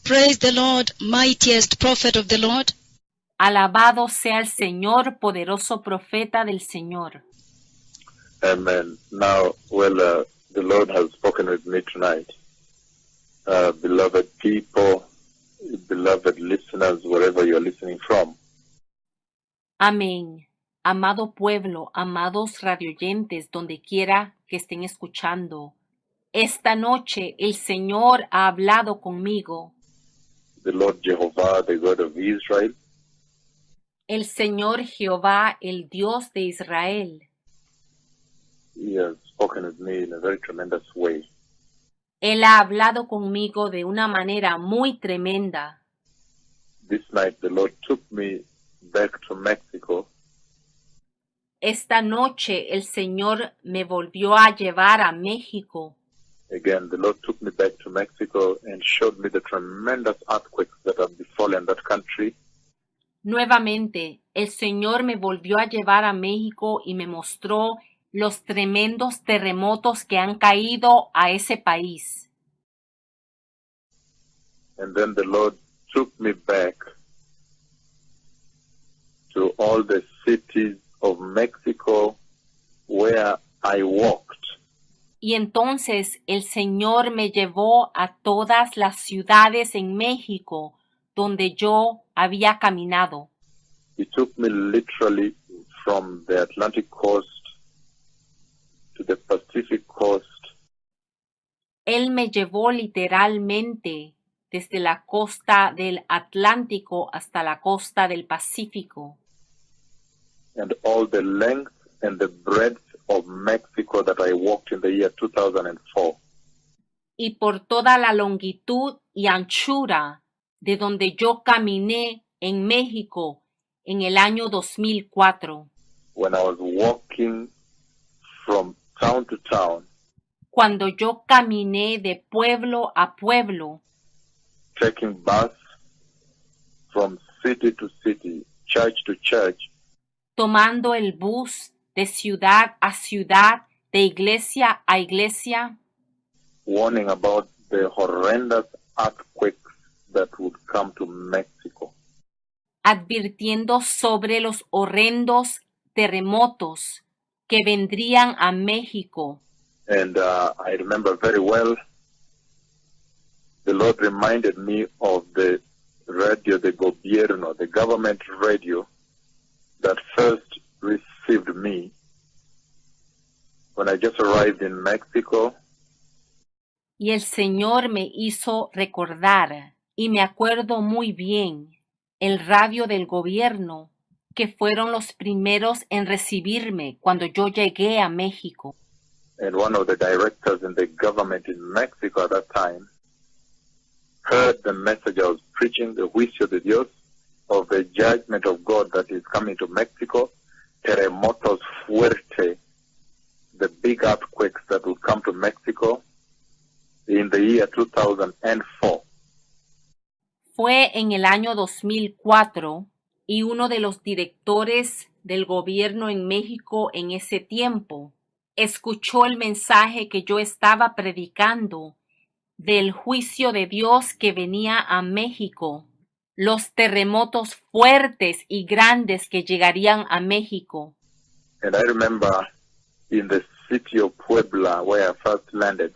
Praise the Lord, mightiest prophet of the Lord. Alabado sea el Señor, poderoso profeta del Señor. Amen. Now, the Lord has spoken with me tonight. Beloved people, beloved listeners, wherever you're listening from. Amén. Amado pueblo, amados radioyentes, donde quiera que estén escuchando. Esta noche el Señor ha hablado conmigo. The Lord Jehovah, the God of Israel, El Señor Jehová, el Dios de Israel. He has spoken with me in a very tremendous way. Él ha hablado conmigo de una manera muy tremenda. This night the Lord took me back to Mexico. Esta noche el Señor me volvió a llevar a México. Again, the Lord took me back to Mexico and showed me the tremendous earthquakes that have befallen that country. Nuevamente, el Señor me volvió a llevar a México y me mostró los tremendos terremotos que han caído a ese país. And then the Lord took me back to all the cities of Mexico where I walked. Y entonces el Señor me llevó a todas las ciudades en México donde yo había caminado. He took me literally from the Atlantic coast to the Pacific coast. Él me llevó literalmente desde la costa del Atlántico hasta la costa del Pacífico. And all the length and the breadth of Mexico that I walked in the year 2004. Y por toda la longitud y anchura de donde yo caminé en México en el año 2004. When I was walking from town to town, Cuando yo caminé de pueblo a pueblo, taking bus from city to city, church to church, tomando el bus de ciudad a ciudad, de iglesia a iglesia, warning about the horrendous earthquakes that would come to Mexico. advirtiendo sobre los horrendos terremotos que vendrían a México. And I remember very well, the Lord reminded me of the radio de gobierno, the government radio that first received me when I just arrived in Mexico. Y el Señor me hizo recordar, y me acuerdo muy bien, el radio del gobierno, que fueron los primeros en recibirme cuando yo llegué a México. And one of the directors in the government in Mexico at that time heard the message I was preaching, the juicio de Dios, of the judgment of God that is coming to Mexico, terremotos fuerte, the big earthquakes that will come to Mexico in the year 2004. Fue en el año 2004 y uno de los directores del gobierno en México en ese tiempo escuchó el mensaje que yo estaba predicando del juicio de Dios que venía a México, los terremotos fuertes y grandes que llegarían a México. And I remember in the city of Puebla, where I first landed,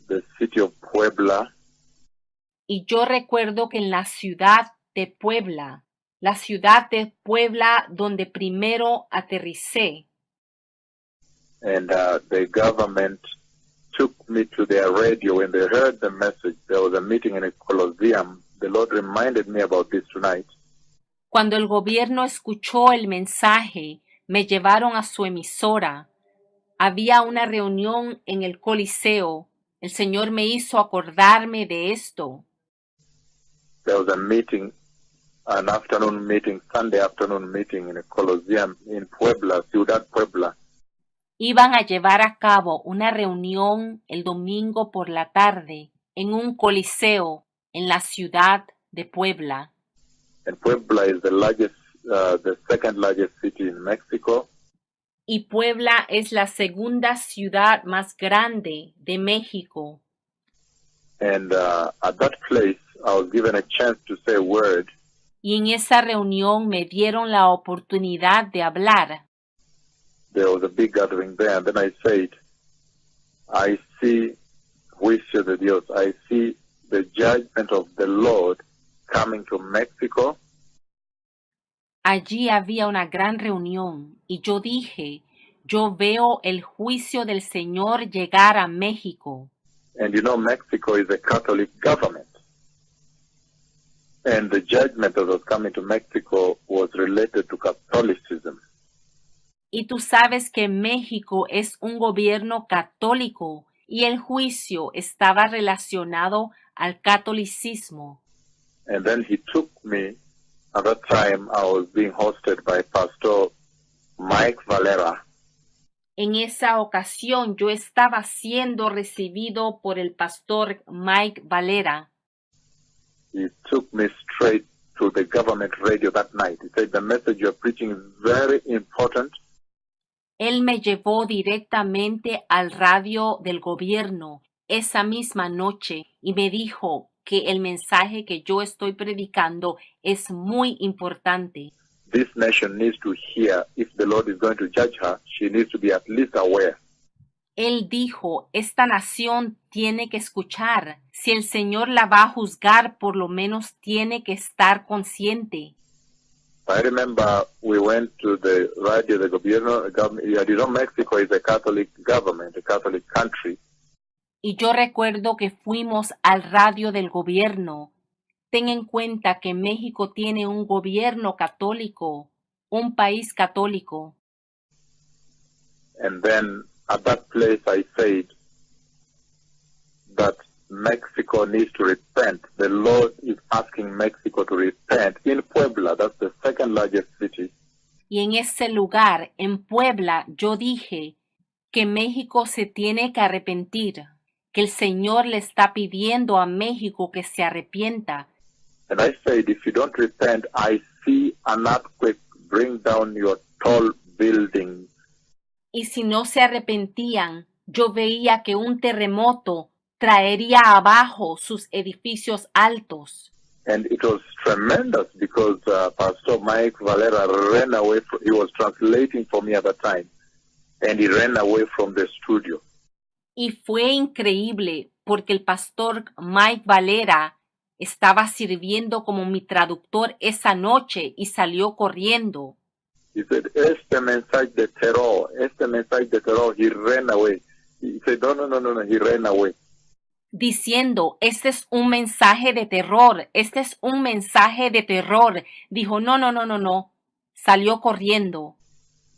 the city of Puebla, Y yo recuerdo que en la ciudad de Puebla donde primero aterricé, and the government took me to their radio. When they heard the message, there was a meeting in a Colosseum. The Lord reminded me about this tonight. cuando el gobierno escuchó el mensaje, me llevaron a su emisora. Había una reunión en el Coliseo. El Señor me hizo acordarme de esto. There was a meeting, an afternoon meeting, Sunday afternoon meeting in a Colosseum in Puebla, Ciudad Puebla. Iban a llevar a cabo una reunión el domingo por la tarde en un coliseo en la ciudad de Puebla. And Puebla is the second largest city in Mexico. Y Puebla es la segunda ciudad más grande de México. And at that place, I was given a chance to say a word. Y en esa reunión me dieron la oportunidad de hablar. There was a big gathering there, and then I said, I see juicio de Dios. I see the judgment of the Lord coming to Mexico. Allí había una gran reunión y yo dije, yo veo el juicio del Señor llegar a México. And you know, Mexico is a Catholic government. And the judgment that was coming to Mexico was related to Catholicism. Y tú sabes que México es un gobierno católico y el juicio estaba relacionado al catolicismo. And then he took me. At that time, I was being hosted by Pastor Mike Valera. En esa ocasión yo estaba siendo recibido por el pastor Mike Valera. He took me straight to the government radio that night. He said, the message you're preaching is very important. Él me llevó directamente al radio del gobierno esa misma noche y me dijo que el mensaje que yo estoy predicando es muy importante. This nation needs to hear, if the Lord is going to judge her, she needs to be at least aware. Él dijo, esta nación tiene que escuchar. Si el Señor la va a juzgar, por lo menos tiene que estar consciente. I remember we went to the radio de gobierno. You know, Mexico is a Catholic government, a Catholic country. Y yo recuerdo que fuimos al radio del gobierno. Ten en cuenta que México tiene un gobierno católico, un país católico. And then at that place I said that Mexico needs to repent. The Lord is asking Mexico to repent. In Puebla, that's the second largest city. Y en ese lugar, en Puebla, yo dije que México se tiene que arrepentir, que el Señor le está pidiendo a México que se arrepienta. And I said, if you don't repent, I see an earthquake bring down your tall buildings. Y si no se arrepentían, yo veía que un terremoto traería abajo sus edificios altos. And it was tremendous because Pastor Mike Valera ran away. He was translating for me at the time, and he ran away from the studio. Y fue increíble porque el pastor Mike Valera estaba sirviendo como mi traductor esa noche y salió corriendo. He said, este mensaje de terror, he ran away. He said, no, he ran away. Diciendo, este es un mensaje de terror, Dijo, no. Salió corriendo.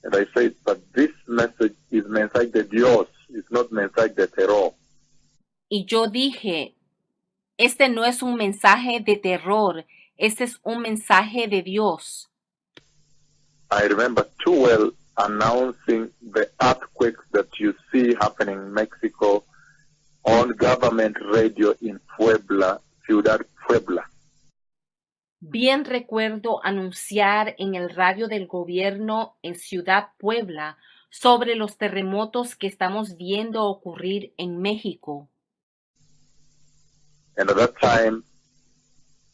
And I said, but this message is mensaje de Dios, it's not mensaje de terror. Y yo dije, este no es un mensaje de terror, este es un mensaje de Dios. I remember too well announcing the earthquakes that you see happening in Mexico on government radio in Puebla, Ciudad Puebla. Bien recuerdo anunciar en el radio del gobierno en Ciudad Puebla sobre los terremotos que estamos viendo ocurrir en México. And at that time,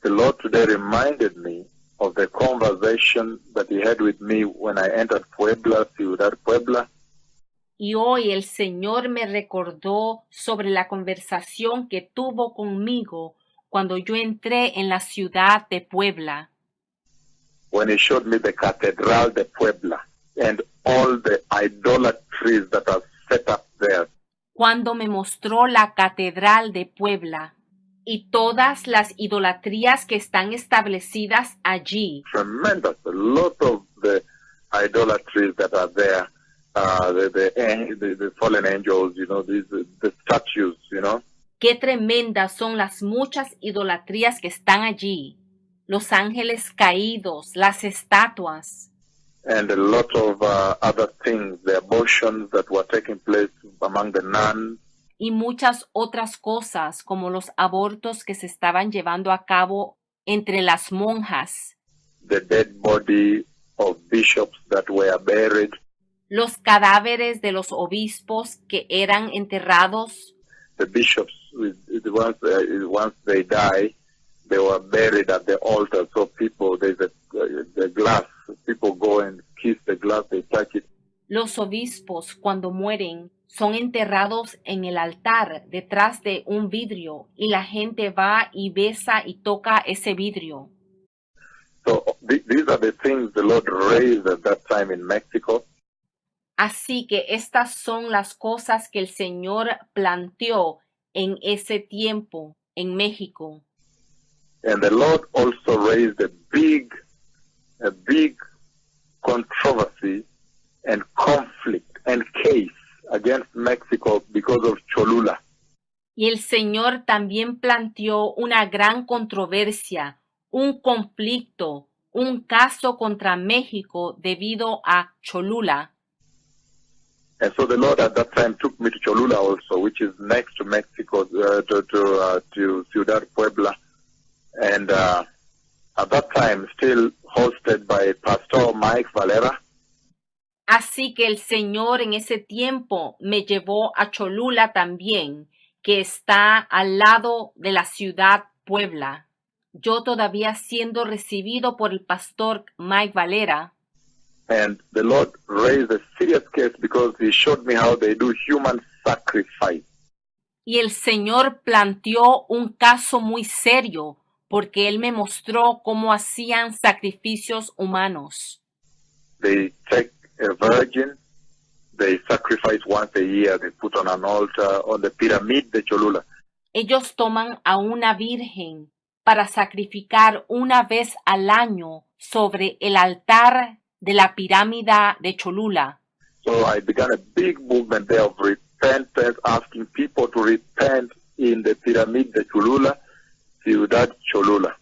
the Lord today reminded me of the conversation that he had with me when I entered Puebla, Ciudad Puebla. Y hoy el Señor me recordó sobre la conversación que tuvo conmigo cuando yo entré en la ciudad de Puebla. When he showed me the Catedral de Puebla and all the idolatries that are set up there. Cuando me mostró la Catedral de Puebla y todas las idolatrías que están establecidas allí. Tremendous, a lot of the idolatries that are there. The fallen angels, you know, the statues, you know. Qué tremendas son las muchas idolatrías que están allí. Los ángeles caídos, las estatuas. And a lot of other things, the abortions that were taking place among the nuns. Y muchas otras cosas como los abortos que se estaban llevando a cabo entre las monjas. The dead body of bishops that were buried. Los cadáveres de los obispos que eran enterrados. the bishops, once they die, they were buried at the altar. So people, there's the glass. People go and kiss the glass. They touch it. Los obispos, cuando mueren, son enterrados en el altar detrás de un vidrio y la gente va y besa y toca ese vidrio. So these are the things the Lord raised at that time in Mexico. Así que estas son las cosas que el Señor planteó en ese tiempo en México. And the Lord also raised a big controversy and conflict and case against Mexico because of Cholula. Y el Señor también planteó una gran controversia, un conflicto, un caso contra México debido a Cholula. And so the Lord at that time took me to Cholula also, which is next to Mexico, to Ciudad Puebla. And at that time, still hosted by Pastor Mike Valera. Así que el Señor en ese tiempo me llevó a Cholula también, que está al lado de la ciudad Puebla. Yo todavía siendo recibido por el pastor Mike Valera. And the Lord raised a serious case because he showed me how they do human sacrifice. Y el Señor planteó un caso muy serio porque Él me mostró cómo hacían sacrificios humanos. They take a virgin, they sacrifice once a year, they put on an altar on the pyramid de Cholula. Ellos toman a una virgen para sacrificar una vez al año sobre el altar de la pirámide de Cholula. So I began a big movement there of repentance, asking people to repent in the pyramid de Cholula, Ciudad Cholula.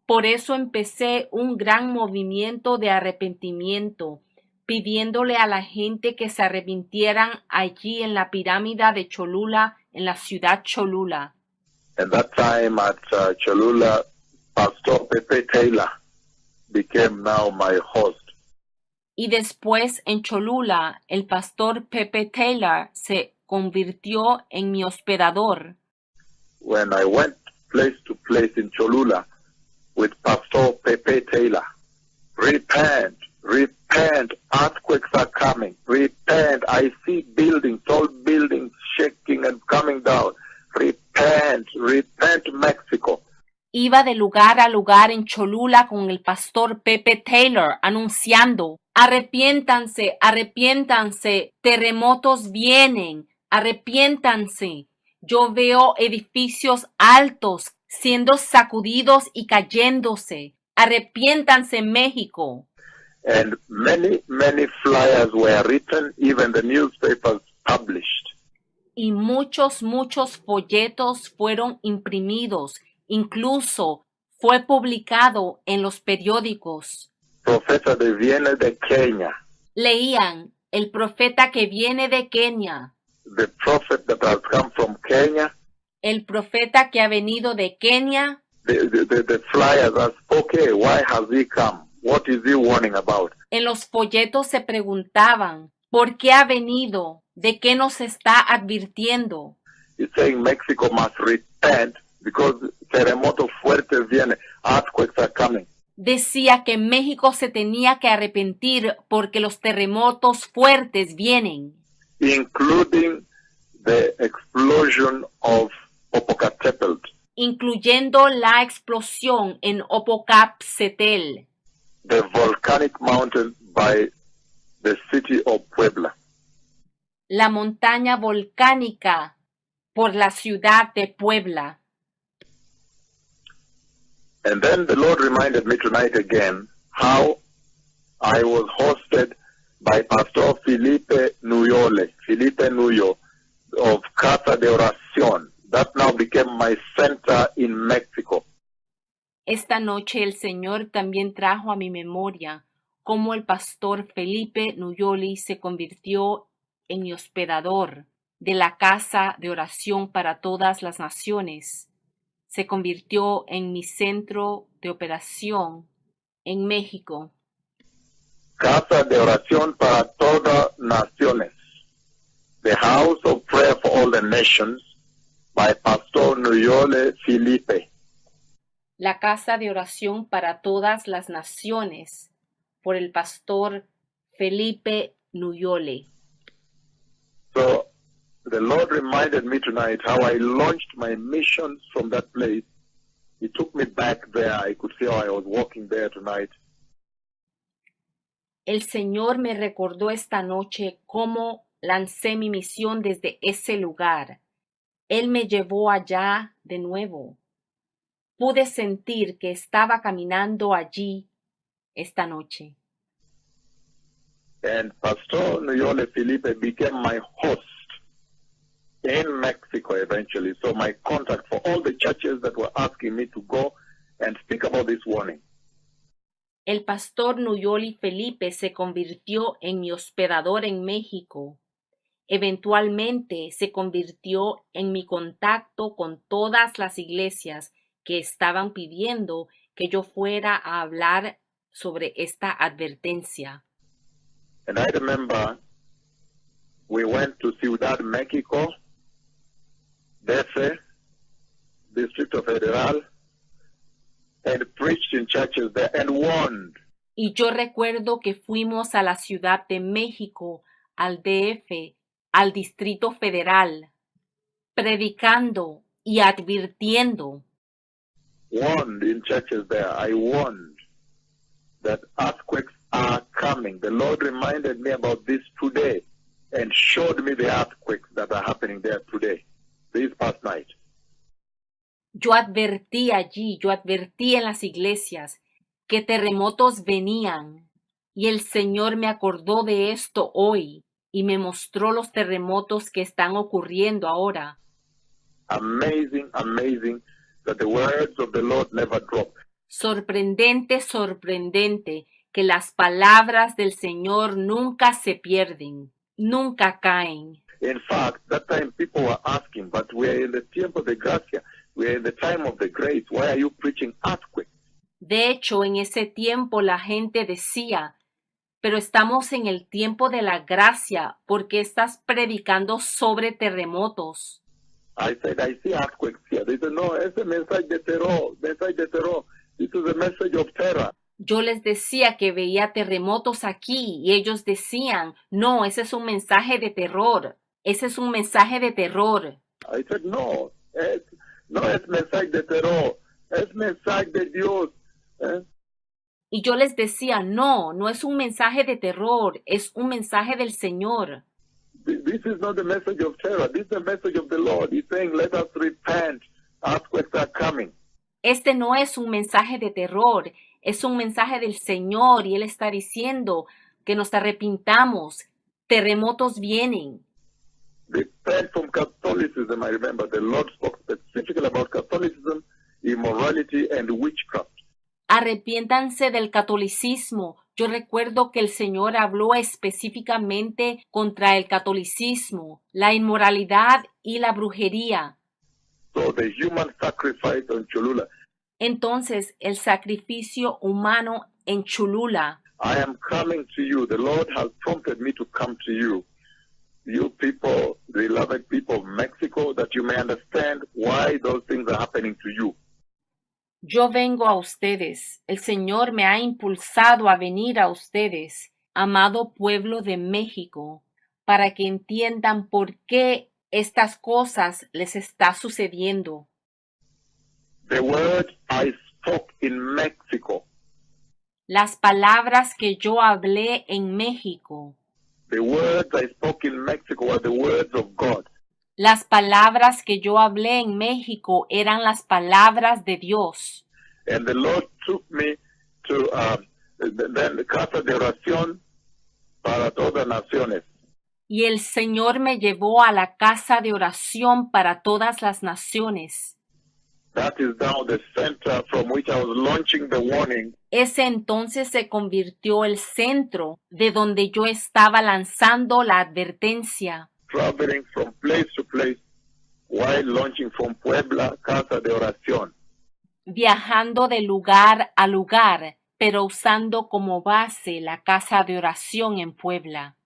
Por eso empecé un gran movimiento de arrepentimiento, pidiéndole a la gente que se arrepintieran allí en la pirámide de Cholula, en la ciudad Cholula. And that time at Cholula, Pastor Pepe Taylor became now my host. Y después en Cholula, el pastor Pepe Taylor se convirtió en mi hospedador. When I went place to place in Cholula with Pastor Pepe Taylor, repent, repent, earthquakes are coming, repent, I see buildings, tall buildings shaking and coming down, repent, repent Mexico. Iba de lugar a lugar en Cholula con el pastor Pepe Taylor anunciando: arrepiéntanse, arrepiéntanse, terremotos vienen, arrepiéntanse. Yo veo edificios altos siendo sacudidos y cayéndose. Arrepiéntanse, México. And many flyers were written, even the newspapers published. Y muchos folletos fueron imprimidos. Incluso fue publicado en los periódicos. Profeta de viene de Kenia. Leían: el profeta que viene de Kenia. The prophet that has come from Kenya. El profeta que ha venido de Kenia. The flyers asked, okay, why has he come? What is he warning about? En los folletos se preguntaban: ¿por qué ha venido? ¿De qué nos está advirtiendo? He's saying Mexico must repent because terremoto fuerte viene, earthquakes are coming. Decía que México se tenía que arrepentir porque los terremotos fuertes vienen. Including the explosion of Popocatépetl. Incluyendo la explosión en Popocatépetl. The volcanic mountain by the city of Puebla. La montaña volcánica por la ciudad de Puebla. And then the Lord reminded me tonight again how I was hosted by Pastor Felipe Nuyo of Casa de Oración. That now became my center in Mexico. Esta noche el Señor también trajo a mi memoria cómo el pastor Felipe Nuyoli se convirtió en mi hospedador de la Casa de Oración para Todas las Naciones. Se convirtió en mi centro de operación en México. Casa de Oración para Todas Naciones. The house of prayer for all the nations by Pastor Nuyole Felipe. La casa de oración para todas las naciones, por el pastor Felipe Nuyole. So the Lord reminded me tonight how I launched my missions from that place. He took me back there. I could see how I was walking there tonight. El Señor me recordó esta noche cómo lancé mi misión desde ese lugar. Él me llevó allá de nuevo. Pude sentir que estaba caminando allí esta noche. And Pastor Nuyole Felipe became my host in Mexico eventually. So my contact for all the churches that were asking me to go and speak about this warning. El pastor Nuyole Felipe se convirtió en mi hospedador en México. Eventualmente se convirtió en mi contacto con todas las iglesias que estaban pidiendo que yo fuera a hablar sobre esta advertencia. And I remember we went to Ciudad Mexico, DF, Distrito Federal, and preached in churches there and warned. Y yo recuerdo que fuimos a la Ciudad de México, al DF, al Distrito Federal, predicando y advirtiendo. Warned in churches there. I warned that earthquakes are coming. The Lord reminded me about this today and showed me the earthquakes that are happening there today, this past night. Yo advertí en las iglesias que terremotos venían, y el Señor me acordó de esto hoy y me mostró los terremotos que están ocurriendo ahora. Amazing, amazing that the words of the Lord never drop. Sorprendente, sorprendente que las palabras del Señor nunca se pierden, nunca caen. In fact, that time people were asking, but we're in the tiempo de gracia, we're in the time of the grace, why are you preaching earthquakes? De hecho, en ese tiempo la gente decía, pero estamos en el tiempo de la gracia, ¿por qué estás predicando sobre terremotos? I said, I see earthquakes here. They said, no, es el mensaje de terror, mensaje de terror. This is a message of terror. Yo les decía que veía terremotos aquí y ellos decían, no, ese es un mensaje de terror, ese es un mensaje de terror. I said, no es mensaje de terror, es mensaje de Dios. Y yo les decía, no es un mensaje de terror, es un mensaje del Señor. This is not the message of terror. This is the message of the Lord. He's saying, let us repent. Earthquakes are coming. Este no es un mensaje de terror, es un mensaje del Señor y Él está diciendo que nos arrepintamos. Terremotos vienen. Repent from Catholicism. I remember the Lord spoke specifically about Catholicism, immorality, and witchcraft. Arrepiéntanse del catolicismo. Yo recuerdo que el Señor habló específicamente contra el catolicismo, la inmoralidad y la brujería. So the human sacrifice on Cholula. Entonces, el sacrificio humano en Cholula. I am coming to you. The Lord has prompted me to come to you. You people, beloved people of Mexico, that you may understand why those things are happening to you. Yo vengo a ustedes. El Señor me ha impulsado a venir a ustedes, amado pueblo de México, para que entiendan por qué estas cosas les está sucediendo. The words I spoke in Mexico, Las palabras que yo hablé en México, the words I spoke in Mexico were the words of God. las palabras que yo hablé en México eran las palabras de Dios. And the Lord took me to the Casa de Oración para todas naciones. Y el Señor me llevó a la casa de oración para todas las naciones. That is now the center from which I was launching the warning. Ese entonces se convirtió el centro de donde yo estaba lanzando la advertencia. Traveling from place to place while launching from Puebla, Casa de Oración. Viajando de lugar a lugar, pero usando como base la casa de oración en Puebla.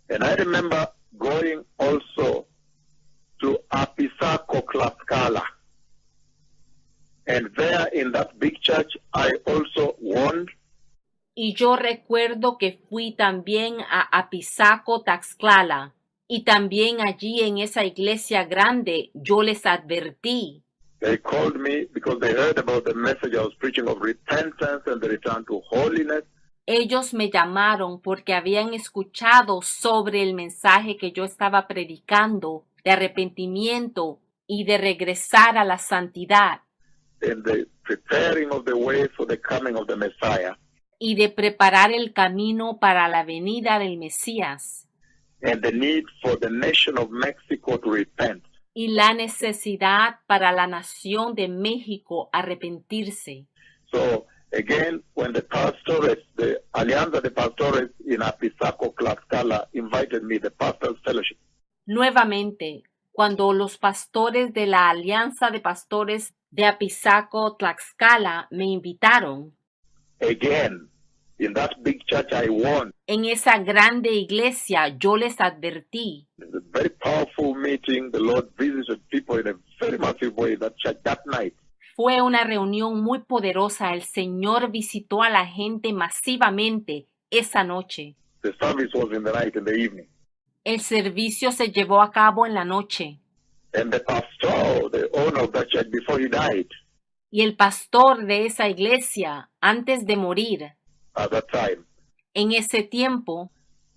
And I remember going also to Apisaco, Tlaxcala. And there in that big church, I also warned. Y yo recuerdo que fui también a Apizaco, Tlaxcala, y también allí en esa iglesia grande yo les advertí. They called me because they heard about the message I was preaching of repentance and the return to holiness. Ellos me llamaron porque habían escuchado sobre el mensaje que yo estaba predicando de arrepentimiento y de regresar a la santidad And the preparing of the way for the coming of the Messiah. y de preparar el camino para la venida del Mesías And the need for the nation of Mexico to repent. y la necesidad para la nación de México arrepentirse. So again, when the pastores, the Alianza de Pastores in Apizaco, Tlaxcala invited me, the Pastors Fellowship, Nuevamente, cuando los pastores de la Alianza de Pastores de Apizaco, Tlaxcala me invitaron, again, in that big church I warned. en esa grande iglesia yo les advertí. It was a very powerful meeting. The Lord visited people in a very massive way in that church that night. Fue una reunión muy poderosa. El Señor visitó a la gente masivamente esa noche. The service was in the night, in the evening. El servicio se llevó a cabo en la noche. And the pastor, the owner of that church, before he died, Y el pastor de esa iglesia, antes de morir, at that time, en ese tiempo,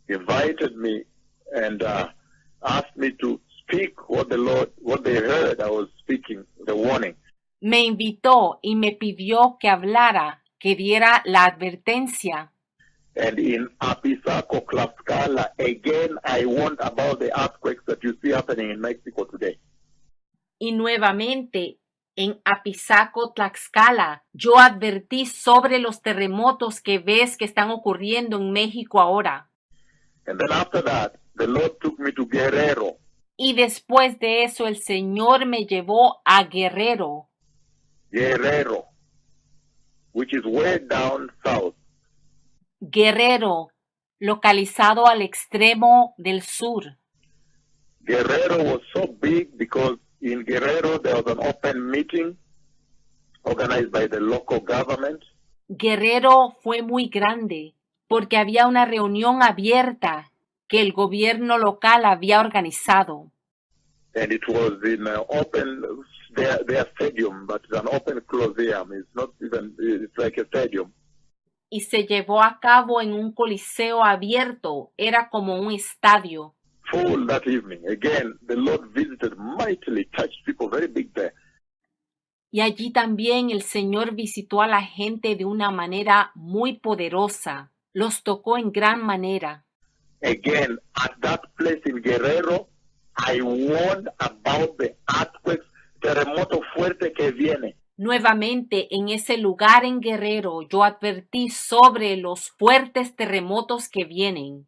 invited me and asked me to speak what they heard I was speaking, the warning. me invitó y me pidió que hablara, que diera la advertencia. And in Apizaco, Tlaxcala, again, I warned about the earthquakes that you see happening in Mexico today. Y nuevamente, en Apizaco, Tlaxcala, yo advertí sobre los terremotos que ves que están ocurriendo en México ahora. And then after that, the Lord took me to Guerrero. Y después de eso, el Señor me llevó a Guerrero, Guerrero, which is way down south. Guerrero, localizado al extremo del sur. Guerrero was so big because in Guerrero there was an open meeting organized by the local government. Guerrero fue muy grande porque había una reunión abierta que el gobierno local había organizado. And it was in their stadium, but it's an open coliseum. It's not even, it's like a stadium. Y se llevó a cabo en un coliseo abierto, era como un estadio. Full that evening. Again, the Lord visited mightily, touched people very big there. Y allí también el Señor visitó a la gente de una manera muy poderosa, los tocó en gran manera. Again, at that place in Guerrero, I warned about the earthquakes, terremoto fuerte que viene. Nuevamente, en ese lugar en Guerrero, yo advertí sobre los fuertes terremotos que vienen.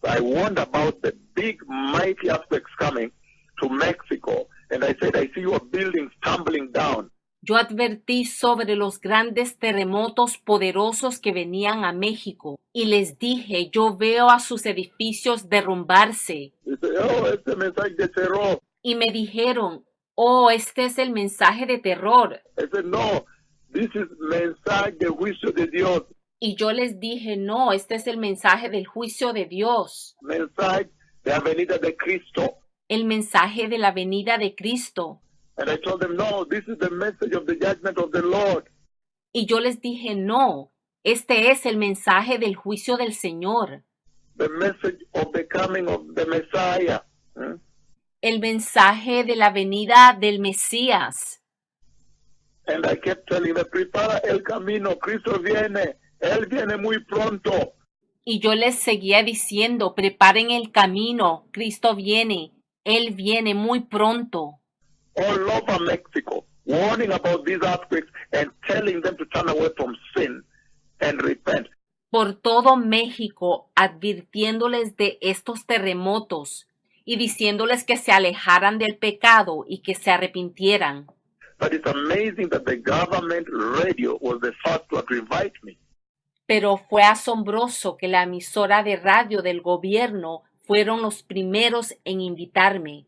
I warned about the big, mighty earthquakes coming to Mexico. And I said, I see your buildings tumbling down. Yo advertí sobre los grandes terremotos poderosos que venían a México y les dije, yo veo a sus edificios derrumbarse. They said, oh, este mensaje de terror. Y me dijeron, oh, este es el mensaje de terror. I said, no, this is mensaje de juicio de Dios. Y yo les dije, no, este es el mensaje del juicio de Dios, Mensaje de la venida de Cristo. el mensaje de la venida de Cristo. And I told them, no, this is the message of the judgment of the Lord. Y yo les dije, no, este es el mensaje del juicio del Señor, The message of the coming of the Messiah. el mensaje de la venida del Mesías. And I kept telling them, prepara el camino, Cristo viene. Él viene muy pronto. Y yo les seguía diciendo, preparen el camino, Cristo viene, Él viene muy pronto. All over Mexico, warning about these earthquakes and telling them to turn away from sin and repent. Por todo México, advirtiéndoles de estos terremotos y diciéndoles que se alejaran del pecado y que se arrepintieran. But it's amazing that the government radio was the first one to invite me. Pero fue asombroso que la emisora de radio del gobierno fueron los primeros en invitarme.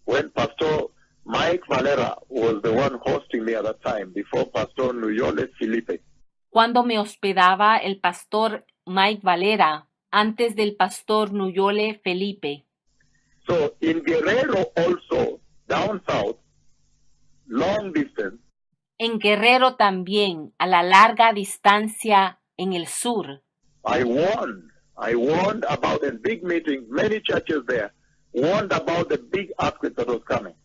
when Pastor Mike Valera was the one hosting me at that time, before Pastor Nuyole Felipe. Cuando me hospedaba el pastor Mike Valera, antes del pastor Nuyole Felipe. So in Guerrero also, down south, long distance, En Guerrero también, a la larga distancia en el sur. I warned about in big meetings, many churches there, warned about the big earthquake that was coming.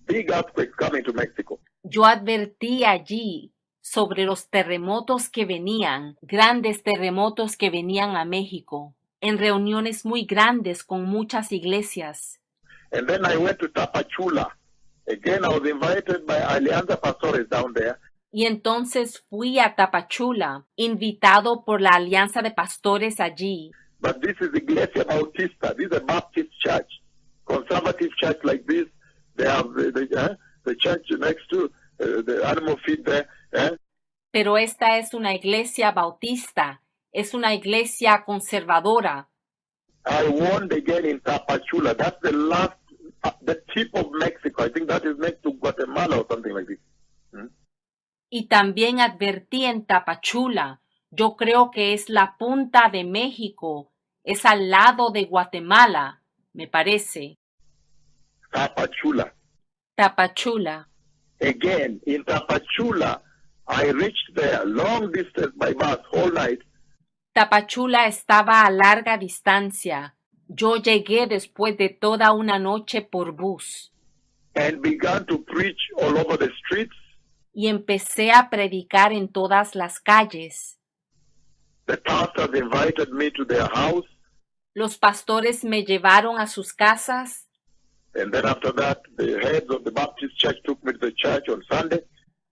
Big earthquakes coming to Mexico. Yo advertí allí sobre los terremotos que venían, grandes terremotos que venían a México, en reuniones muy grandes con muchas iglesias. And then I went to Tapachula. Again, I was invited by Alianza Pastores down there. Y entonces fui a Tapachula, invitado por la Alianza de Pastores allí. But this is Iglesia Bautista. This is a Baptist church, conservative church like this. They have the church next to the animal feed there. Pero esta es una iglesia bautista, es una iglesia conservadora. I warned again in Tapachula. That's the last, the tip of Mexico. I think that is next to Guatemala or something like this. Y también advertí en Tapachula. Yo creo que es la punta de México. Es al lado de Guatemala, me parece. Tapachula. Tapachula. Again, in Tapachula, I reached there long distance by bus, whole night. Tapachula estaba a larga distancia. Yo llegué después de toda una noche por bus. And began to preach all over the streets. Y empecé a predicar en todas las calles. The pastors invited me to their house. Los pastores me llevaron a sus casas. And then after that, the heads of the Baptist church took me to the church on Sunday.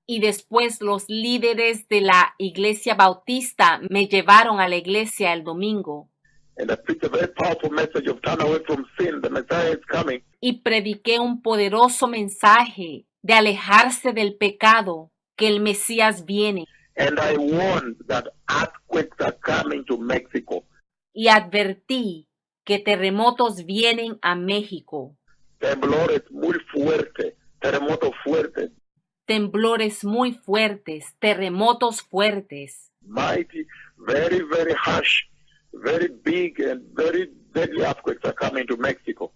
Y después los líderes de la iglesia bautista me llevaron a la iglesia el domingo. And I preached a very powerful message of turn away from sin. The Messiah is coming. Y prediqué un poderoso mensaje de alejarse del pecado, que el Mesías viene. And I warned that earthquakes are coming to Mexico. Y advertí que terremotos vienen a México. Temblores muy fuertes, terremotos fuertes, Temblores muy fuertes, terremotos fuertes. mighty, very, very harsh, very big and very deadly earthquakes are coming to Mexico.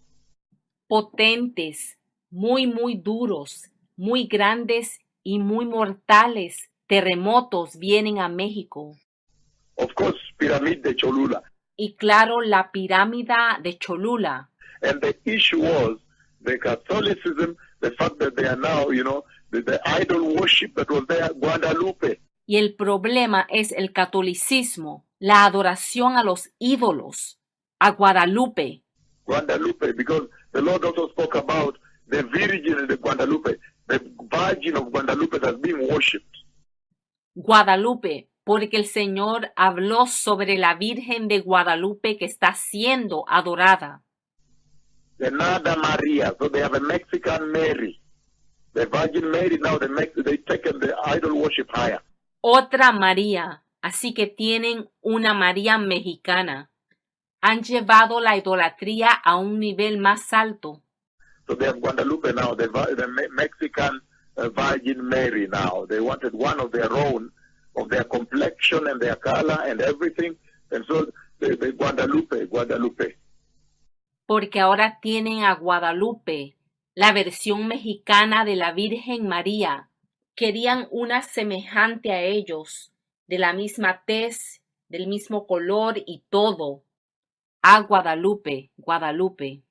Potentes, muy duros, muy grandes y muy mortales terremotos vienen a México. Of course, Pyramid de Cholula. Y claro, la pirámide de Cholula. And the issue was the Catholicism, the fact that they are now, the idol worship that was there, Guadalupe. Y el problema es el catolicismo, la adoración a los ídolos, a Guadalupe. Guadalupe, because the Lord also spoke about the Virgin in the Guadalupe, the Virgin of Guadalupe that's being worshipped. Guadalupe, porque el Señor habló sobre la Virgen de Guadalupe que está siendo adorada. The Nada Maria, so they have a Mexican Mary. The Virgin Mary, now they taken the idol worship higher. Otra María, así que tienen una María mexicana. Han llevado la idolatría a un nivel más alto. So they have Guadalupe now, the Mexican Virgin Mary now. They wanted one of their own, of their complexion and their color and everything. And so the Guadalupe. Porque ahora tienen a Guadalupe, la versión mexicana de la Virgen María. Querían una semejante a ellos, de la misma tez, del mismo color y todo. A Guadalupe, Guadalupe.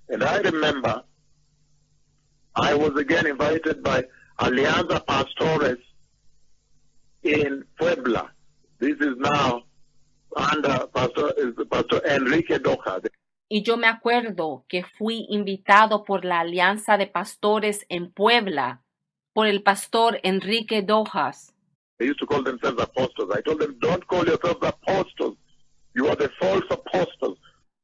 And I remember I was again invited by Alianza Pastores in Puebla. This is now under Pastor Enrique Doja. Y yo me acuerdo que fui invitado por la Alianza de Pastores en Puebla, por el pastor Enrique Dojas. They used to call themselves apostles. I told them, don't call yourselves apostles. You are the false apostles.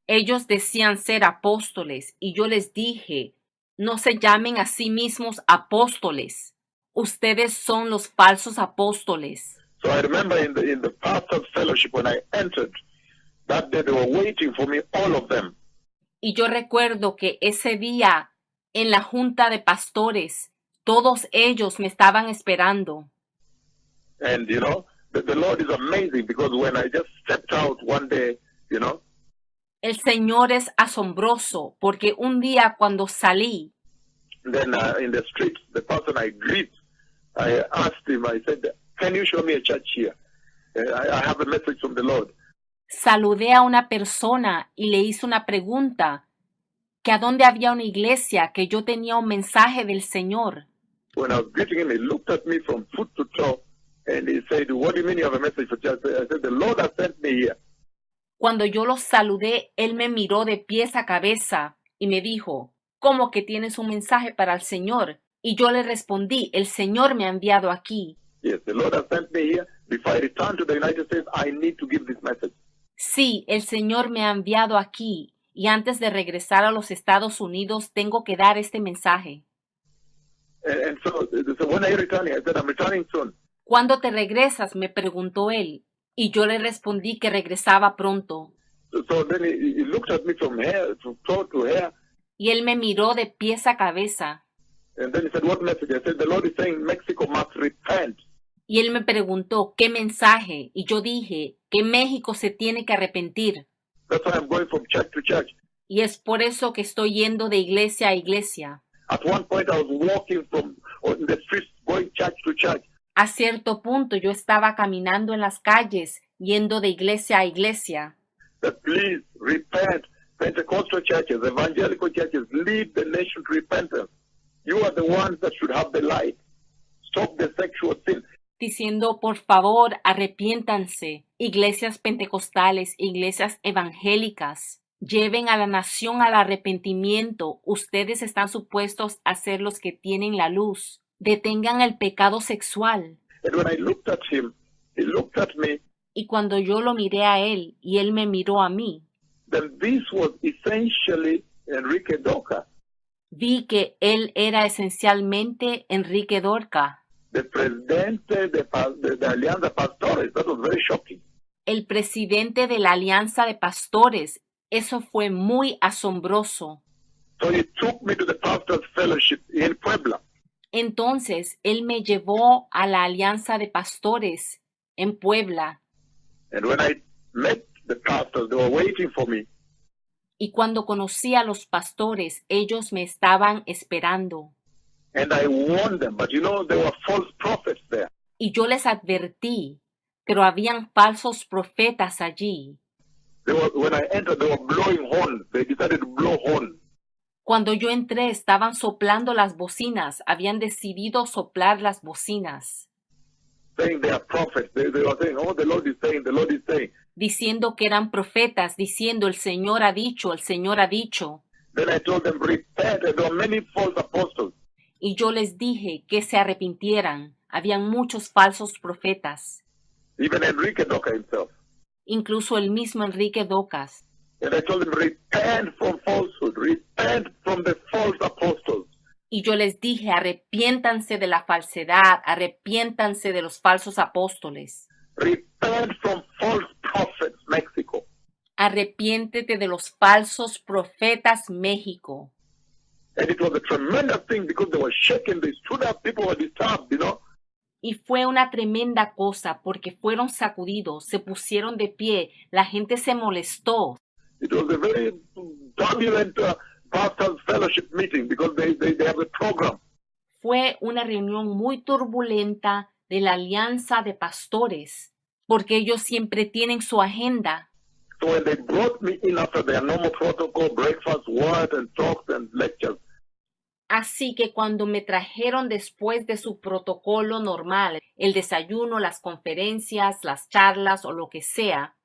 Ellos decían ser apóstoles y yo les dije, no se llamen a sí mismos apóstoles. Ustedes son los falsos apóstoles. So I remember in the pastor's fellowship when I entered, that day they were waiting for me, all of them. Y yo recuerdo que ese día, en la junta de pastores, todos ellos me estaban esperando. And, the Lord is amazing because when I just stepped out one day, El Señor es asombroso porque un día cuando salí, then in the street, the person I greet, I asked him, I said, can you show me a church here? I have a message from the Lord. saludé a una persona y le hice una pregunta, que a dónde había una iglesia, que yo tenía un mensaje del Señor. When I was greeting him, he looked at me from foot to toe and he said, what do you mean you have a message for church? I said, the Lord has sent me here. Cuando yo lo saludé, él me miró de pies a cabeza y me dijo, ¿cómo que tienes un mensaje para el Señor? Y yo le respondí, el Señor me ha enviado aquí. Yes, the Lord has sent me here. Before I return to the United States, I need to give this message. Sí, el Señor me ha enviado aquí y antes de regresar a los Estados Unidos tengo que dar este mensaje. And so when are you returning? I said, I'm returning soon. ¿Cuándo te regresas?, me preguntó él, y yo le respondí que regresaba pronto. So then he looked at me from toe to hair, Y él me miró de pies a cabeza, and then he said, what message? I said, the Lord is saying Mexico must repent. y él me preguntó, ¿qué mensaje? Y yo dije, que México se tiene que arrepentir. That's why I'm going from church to church. Y es por eso que estoy yendo de iglesia a iglesia. At one point, I was walking in the streets, going church to church. A cierto punto yo estaba caminando en las calles, yendo de iglesia a iglesia. That please repent. Pentecostal churches, evangelical churches, lead the nation to repentance. You are the ones that should have the light. Stop the sexual sin. Diciendo, por favor, arrepiéntanse. Iglesias pentecostales, iglesias evangélicas, lleven a la nación al arrepentimiento. Ustedes están supuestos a ser los que tienen la luz. Detengan el pecado sexual. And when I looked at him, he looked at me. Y cuando yo lo miré a él y él me miró a mí, Then this was essentially Enrique Doca, vi que él era esencialmente Enrique Dorca, the presidente de Alianza Pastores. That was very shocking. el presidente de la Alianza de Pastores. Eso fue muy asombroso. So he took me to the Pastors Fellowship in Puebla. Entonces, él me llevó a la Alianza de Pastores en Puebla. And when I met the pastors, they were waiting for me. Y cuando conocí a los pastores, ellos me estaban esperando. And I warned them, but there were false prophets there. Y yo les advertí, pero habían falsos profetas allí. When I entered, they were blowing horns. They decided to blow horns. Cuando yo entré, estaban soplando las bocinas, habían decidido soplar las bocinas, Saying they are prophets. They were saying, oh, the Lord is saying, the Lord is saying. diciendo que eran profetas, diciendo el Señor ha dicho, el Señor ha dicho. Then I told them, repent. And there were many false apostles. Y yo les dije que se arrepintieran. Habían muchos falsos profetas, Even Enrique Doca himself. incluso el mismo Enrique Docas. And I told them, repent from falsehood. Repent from the false apostles. Y yo les dije, arrepiéntanse de la falsedad, arrepiéntanse de los falsos apóstoles. Repent from false prophets, Mexico. Arrepiéntete de los falsos profetas, México. And it was a tremendous thing because they were shaken. They stood up. People were disturbed, Y fue una tremenda cosa porque fueron sacudidos, se pusieron de pie, la gente se molestó. It was a very turbulent pastors fellowship meeting because they have a program. Fue una reunión muy turbulenta de la Alianza de Pastores, porque ellos siempre tienen su agenda. So when they brought me in after their normal protocol, breakfast, word, and talks and lectures, Así que cuando me trajeron después de su protocolo normal, el desayuno, las conferencias, las charlas o lo que sea,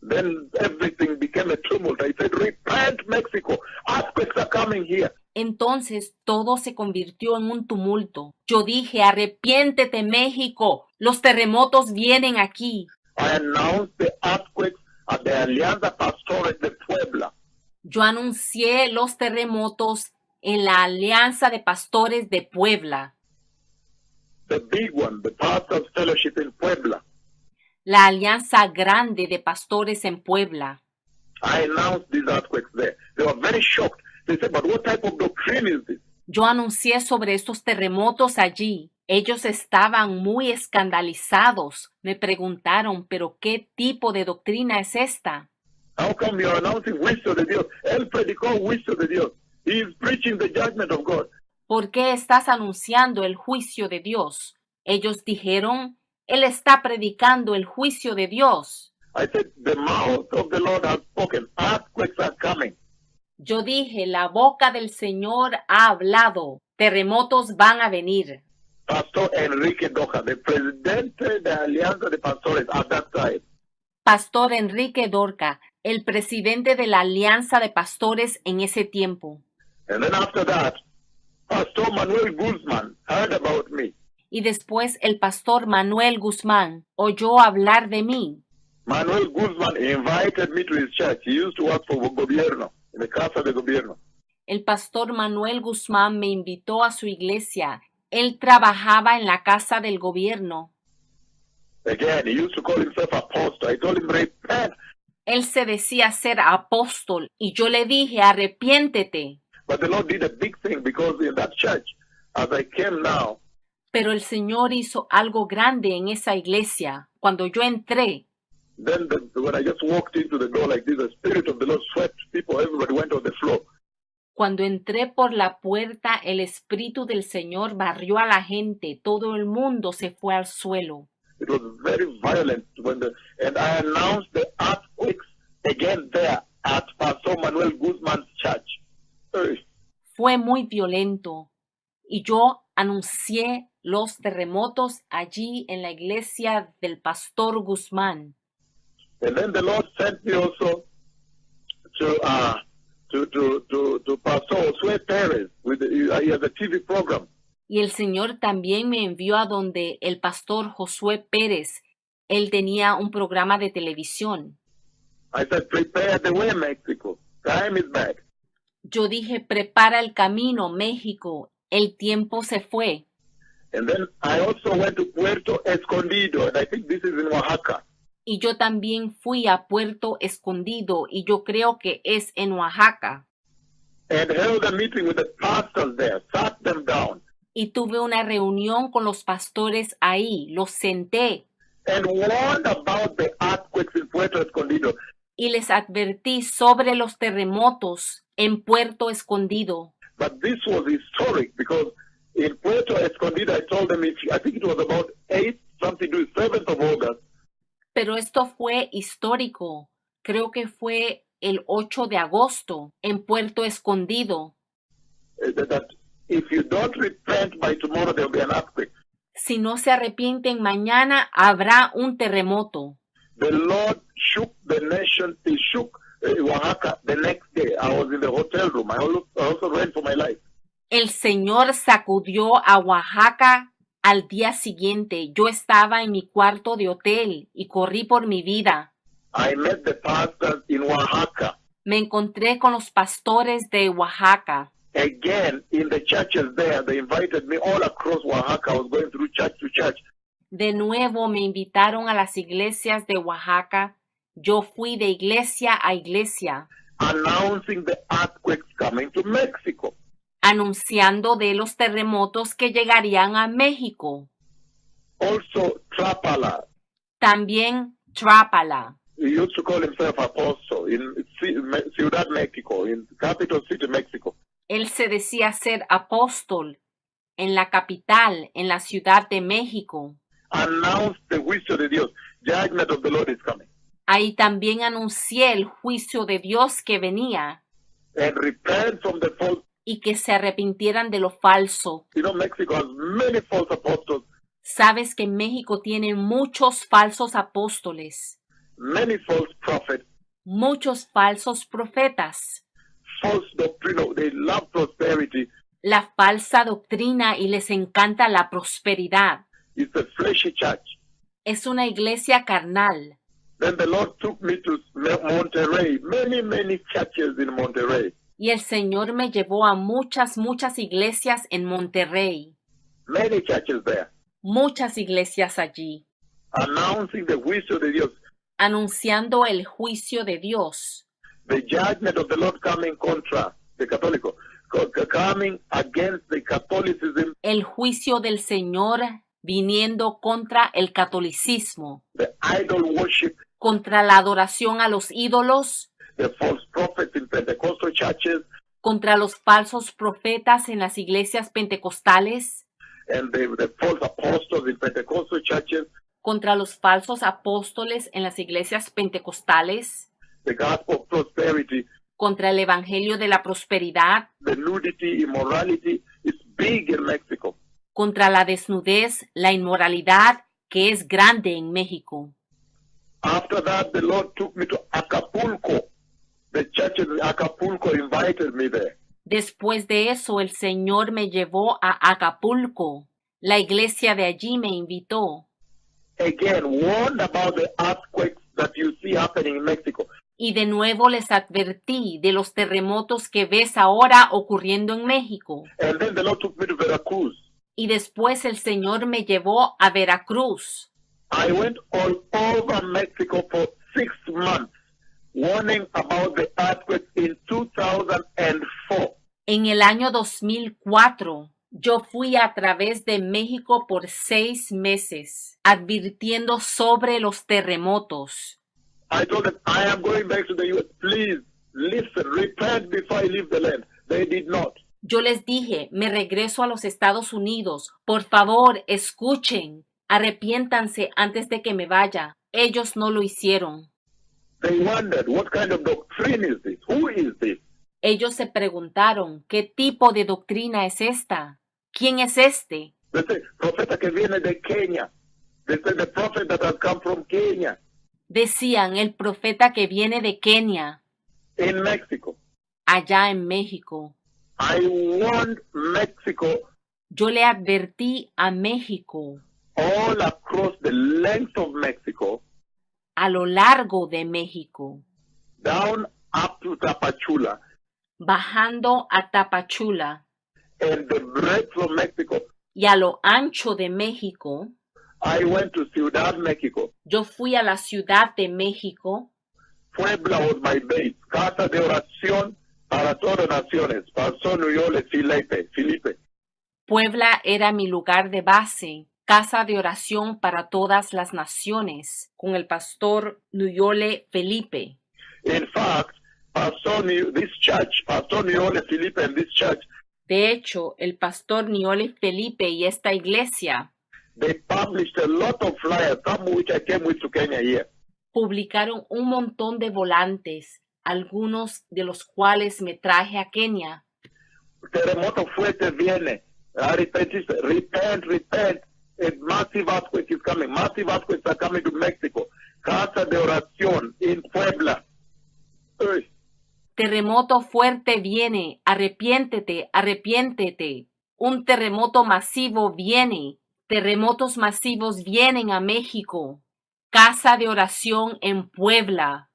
then everything became a tumult. I said, repent, Mexico. Earthquakes are coming here. entonces todo se convirtió en un tumulto. Yo dije, arrepiéntete, México, los terremotos vienen aquí. I announced the earthquakes at the Alianza Pastores de Puebla. Yo anuncié los terremotos en la Alianza de Pastores de Puebla, The big one, the Pastors Fellowship in Puebla. la Alianza Grande de Pastores en Puebla. I announced these earthquakes there. They were very shocked. They said, but what type of doctrine is this? Yo anuncié sobre estos terremotos allí. Ellos estaban muy escandalizados. Me preguntaron, ¿pero qué tipo de doctrina es esta? How come you're announcing juicio de Dios? Él predicó juicio de Dios. He is preaching the judgment of God. ¿Por qué estás anunciando el juicio de Dios? Ellos dijeron, Él está predicando el juicio de Dios. I said, the mouth of the Lord has spoken. Earthquakes are coming. Yo dije, la boca del Señor ha hablado. Terremotos van a venir. Pastor Enrique Doja, the presidente de Alianza de Pastores at that time, Pastor Enrique Dorca, el presidente de la Alianza de Pastores en ese tiempo. and then after that, Pastor Manuel Guzman heard about me. Y después el pastor Manuel Guzmán oyó hablar de mí. Manuel Guzman invited me to his church. He used to work for Gobierno, in the Casa de Gobierno. El pastor Manuel Guzmán me invitó a su iglesia. Él trabajaba en la casa del gobierno. Again, he used to call himself apostle. I told him, repent. Él se decía ser apóstol y yo le dije, arrepiéntete. But the Lord did a big thing because in that church, as I came now, Pero el Señor hizo algo grande en esa iglesia. Cuando yo entré, then when I just walked into the door like this, the Spirit of the Lord swept people. Everybody went on the floor. cuando entré por la puerta, el Espíritu del Señor barrió a la gente. Todo el mundo se fue al suelo. It was very violent and I announced the earthquakes again there at Pastor Manuel Guzman's church. Hey. Fue muy violento. Y yo anuncié los terremotos allí en la iglesia del pastor Guzmán. And then the Lord sent me also to Pastor Josue Perez he has a TV program. Y el Señor también me envió a donde el pastor Josué Pérez. Él tenía un programa de televisión. I said, prepare the way, Mexico. Time is back. Yo dije, prepara el camino, México. El tiempo se fue. And then I also went to Puerto Escondido, and I think this is in Oaxaca. Y yo también fui a Puerto Escondido, y yo creo que es en Oaxaca. And held a meeting with the pastors there, sat them down, Y tuve una reunión con los pastores ahí, los senté and warned about the earthquakes in Puerto Escondido. y les advertí sobre los terremotos en Puerto Escondido. But this was historic because in Puerto Escondido, I told them, I think it was about 7th of August, Pero esto fue histórico. Creo que fue el 8 de agosto en Puerto Escondido. that if you don't repent by tomorrow, there will be an earthquake. Si no se arrepienten mañana, habrá un terremoto. The Lord shook the nation. He shook Oaxaca the next day. I was in the hotel room. I also ran for my life. El Señor sacudió a Oaxaca al día siguiente. Yo estaba en mi cuarto de hotel y corrí por mi vida. I met the pastors in Oaxaca. Me encontré con los pastores de Oaxaca. Again, in the churches there, they invited me all across Oaxaca. I was going through church to church. De nuevo me invitaron a las iglesias de Oaxaca. Yo fui de iglesia a iglesia, Announcing the earthquakes coming to Mexico. anunciando de los terremotos que llegarían a México. Also, Trapala. También Trápala. He used to call himself apostle in Ciudad Mexico, in capital city Mexico. Él se decía ser apóstol en la capital, en la Ciudad de México. Announced the juicio de Dios. Judgment of the Lord is coming. Ahí también anuncié el juicio de Dios que venía And repent from the false. y que se arrepintieran de lo falso. You know, Mexico has many false apostles, Sabes que México tiene muchos falsos apóstoles, many false prophets, muchos falsos profetas, false doctrine. They love prosperity. la falsa doctrina y les encanta la prosperidad. It's a fleshy church. Es una iglesia carnal. Then the Lord took me to Monterrey, many churches in Monterrey, Y el Señor me llevó a muchas iglesias en Monterrey. many churches there, Muchas iglesias allí, announcing the juicio de Dios. anunciando el juicio de Dios. the judgment of the Lord coming contra the Catholic, coming against the Catholicism, El juicio del Señor viniendo contra el catolicismo, the idol worship, contra la adoración a los ídolos, the false prophets in Pentecostal churches, contra los falsos profetas en las iglesias pentecostales, and the false apostles in Pentecostal churches, contra los falsos apóstoles en las iglesias pentecostales, the gospel of prosperity, contra el evangelio de la prosperidad, the nudity, immorality is big in Mexico. contra la desnudez, la inmoralidad, que es grande en México. After that, the Lord took me to Acapulco. The churches in Acapulco invited me there. Después de eso, el Señor me llevó a Acapulco. La iglesia de allí me invitó. Again, warned about the earthquakes that you see happening in Mexico. Y de nuevo les advertí de los terremotos que ves ahora ocurriendo en México. And then the Lord took me to Veracruz. Y después el Señor me llevó a Veracruz. I went all over Mexico for 6 months, warning about the earthquake in 2004. En el año 2004, yo fui a través de México por 6 meses, advirtiendo sobre los terremotos. I told them, I am going back to the U.S. Please, listen, repent before I leave the land. They did not. Yo les dije, me regreso a los Estados Unidos. Por favor, escuchen. Arrepiéntanse antes de que me vaya. Ellos no lo hicieron. They wondered, what kind of doctrine is this? Who is this? Ellos se preguntaron, ¿qué tipo de doctrina es esta? ¿Quién es este? They say, profeta que viene de Kenia. They say, the prophet that has come from Kenya, Decían, el profeta que viene de Kenia, in Mexico. allá en México. I warned Mexico Yo le advertí a México, all across the length of Mexico, a lo largo de México, down up to Tapachula, bajando a Tapachula and the breadth of Mexico. y a lo ancho de México. I went to Ciudad Mexico. Yo fui a la Ciudad de México. Puebla was my base. Casa de oración para todas naciones. Pastor Nuyole Felipe. Puebla era mi lugar de base, casa de oración para todas las naciones, con el pastor Nuyole Felipe. In fact, Pastor Nuyole Felipe and this church, De hecho, el pastor Nuyole Felipe y esta iglesia they published a lot of flyers, some which I came with to Kenya here. publicaron un montón de volantes, algunos de los cuales me traje a Kenia. Terremoto fuerte viene. Repent. A massive earthquake is coming. Massive earthquakes are coming to Mexico. Casa de oración in Puebla. Uy. Terremoto fuerte viene, arrepiéntete, arrepiéntete. Un terremoto masivo viene, terremotos masivos vienen a México. Casa de oración en Puebla.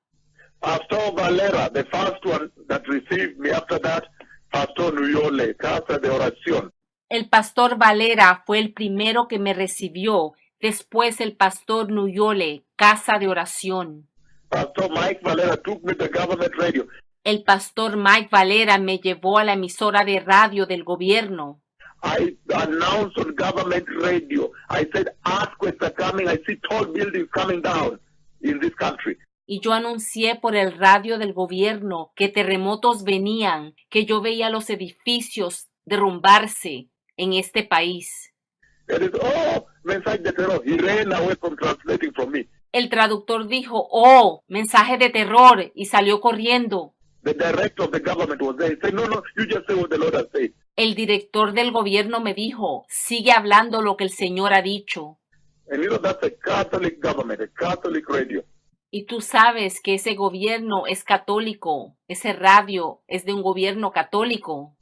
Pastor Valera, the first one that received me after that, Pastor Nuyole, Casa de Oración. El pastor Valera fue el primero que me recibió, después el pastor Nuyole, Casa de oración. Pastor Mike Valera took me to government radio. El pastor Mike Valera me llevó a la emisora de radio del gobierno. I announced on government radio. I said, earthquakes are coming. I see tall buildings coming down in this country. Y yo anuncié por el radio del gobierno que terremotos venían, que yo veía los edificios derrumbarse en este país. It is, mensaje de terror. He ran away from translating from me. El traductor dijo, oh, mensaje de terror, y salió corriendo. The director of the government was there. He said, no, you just say what the Lord has said. El director del gobierno me dijo, sigue hablando lo que el Señor ha dicho. And you know, that's a Catholic government, a Catholic radio. Y tú sabes que ese gobierno es católico, ese radio es de un gobierno católico.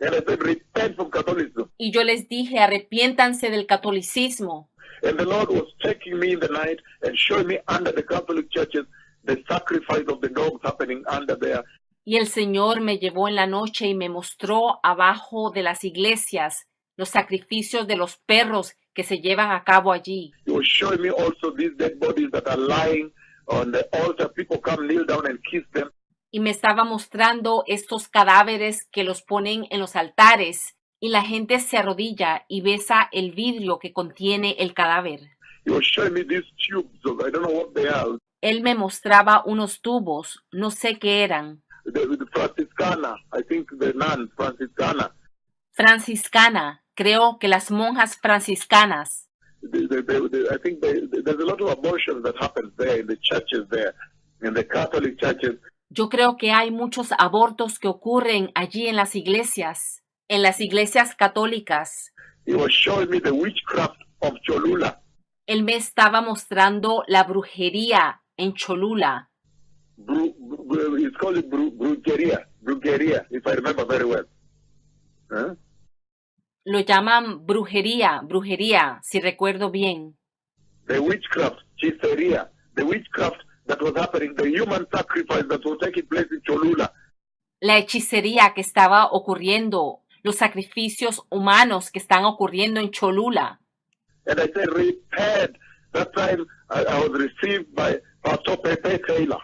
And I said, repent from Catholicism. Y yo les dije, arrepiéntanse del catolicismo. And the Lord was taking me in the night and showing me under the Catholic churches the sacrifice of the dogs happening under there. Y el Señor me llevó en la noche y me mostró abajo de las iglesias los sacrificios de los perros que se llevan a cabo allí. He was showing me also these dead bodies that are lying on the altar. People come kneel down and kiss them. Y y me estaba mostrando estos cadáveres que los ponen en los altares y la gente se arrodilla y besa el vidrio que contiene el cadáver. He was showing me these tubes of, I don't know what they are. Él me mostraba unos tubos, no sé qué eran. The Franciscana, I think the nun, Franciscana. Franciscana, creo que las monjas franciscanas. I think there's a lot of abortions that happens there in the churches there, in the Catholic churches. Yo creo que hay muchos abortos que ocurren allí en las iglesias católicas. He was showing me the witchcraft of Cholula. Él me estaba mostrando la brujería en Cholula. It's called brujeria, if I remember very well. Huh? Lo llaman brujería, si recuerdo bien. The witchcraft, hechicería, the witchcraft that was happening, the human sacrifice that was taking place in Cholula. La hechicería que estaba ocurriendo, los sacrificios humanos que están ocurriendo en Cholula. And I said, repent. That time I was received by Pastor Pepe Taylor.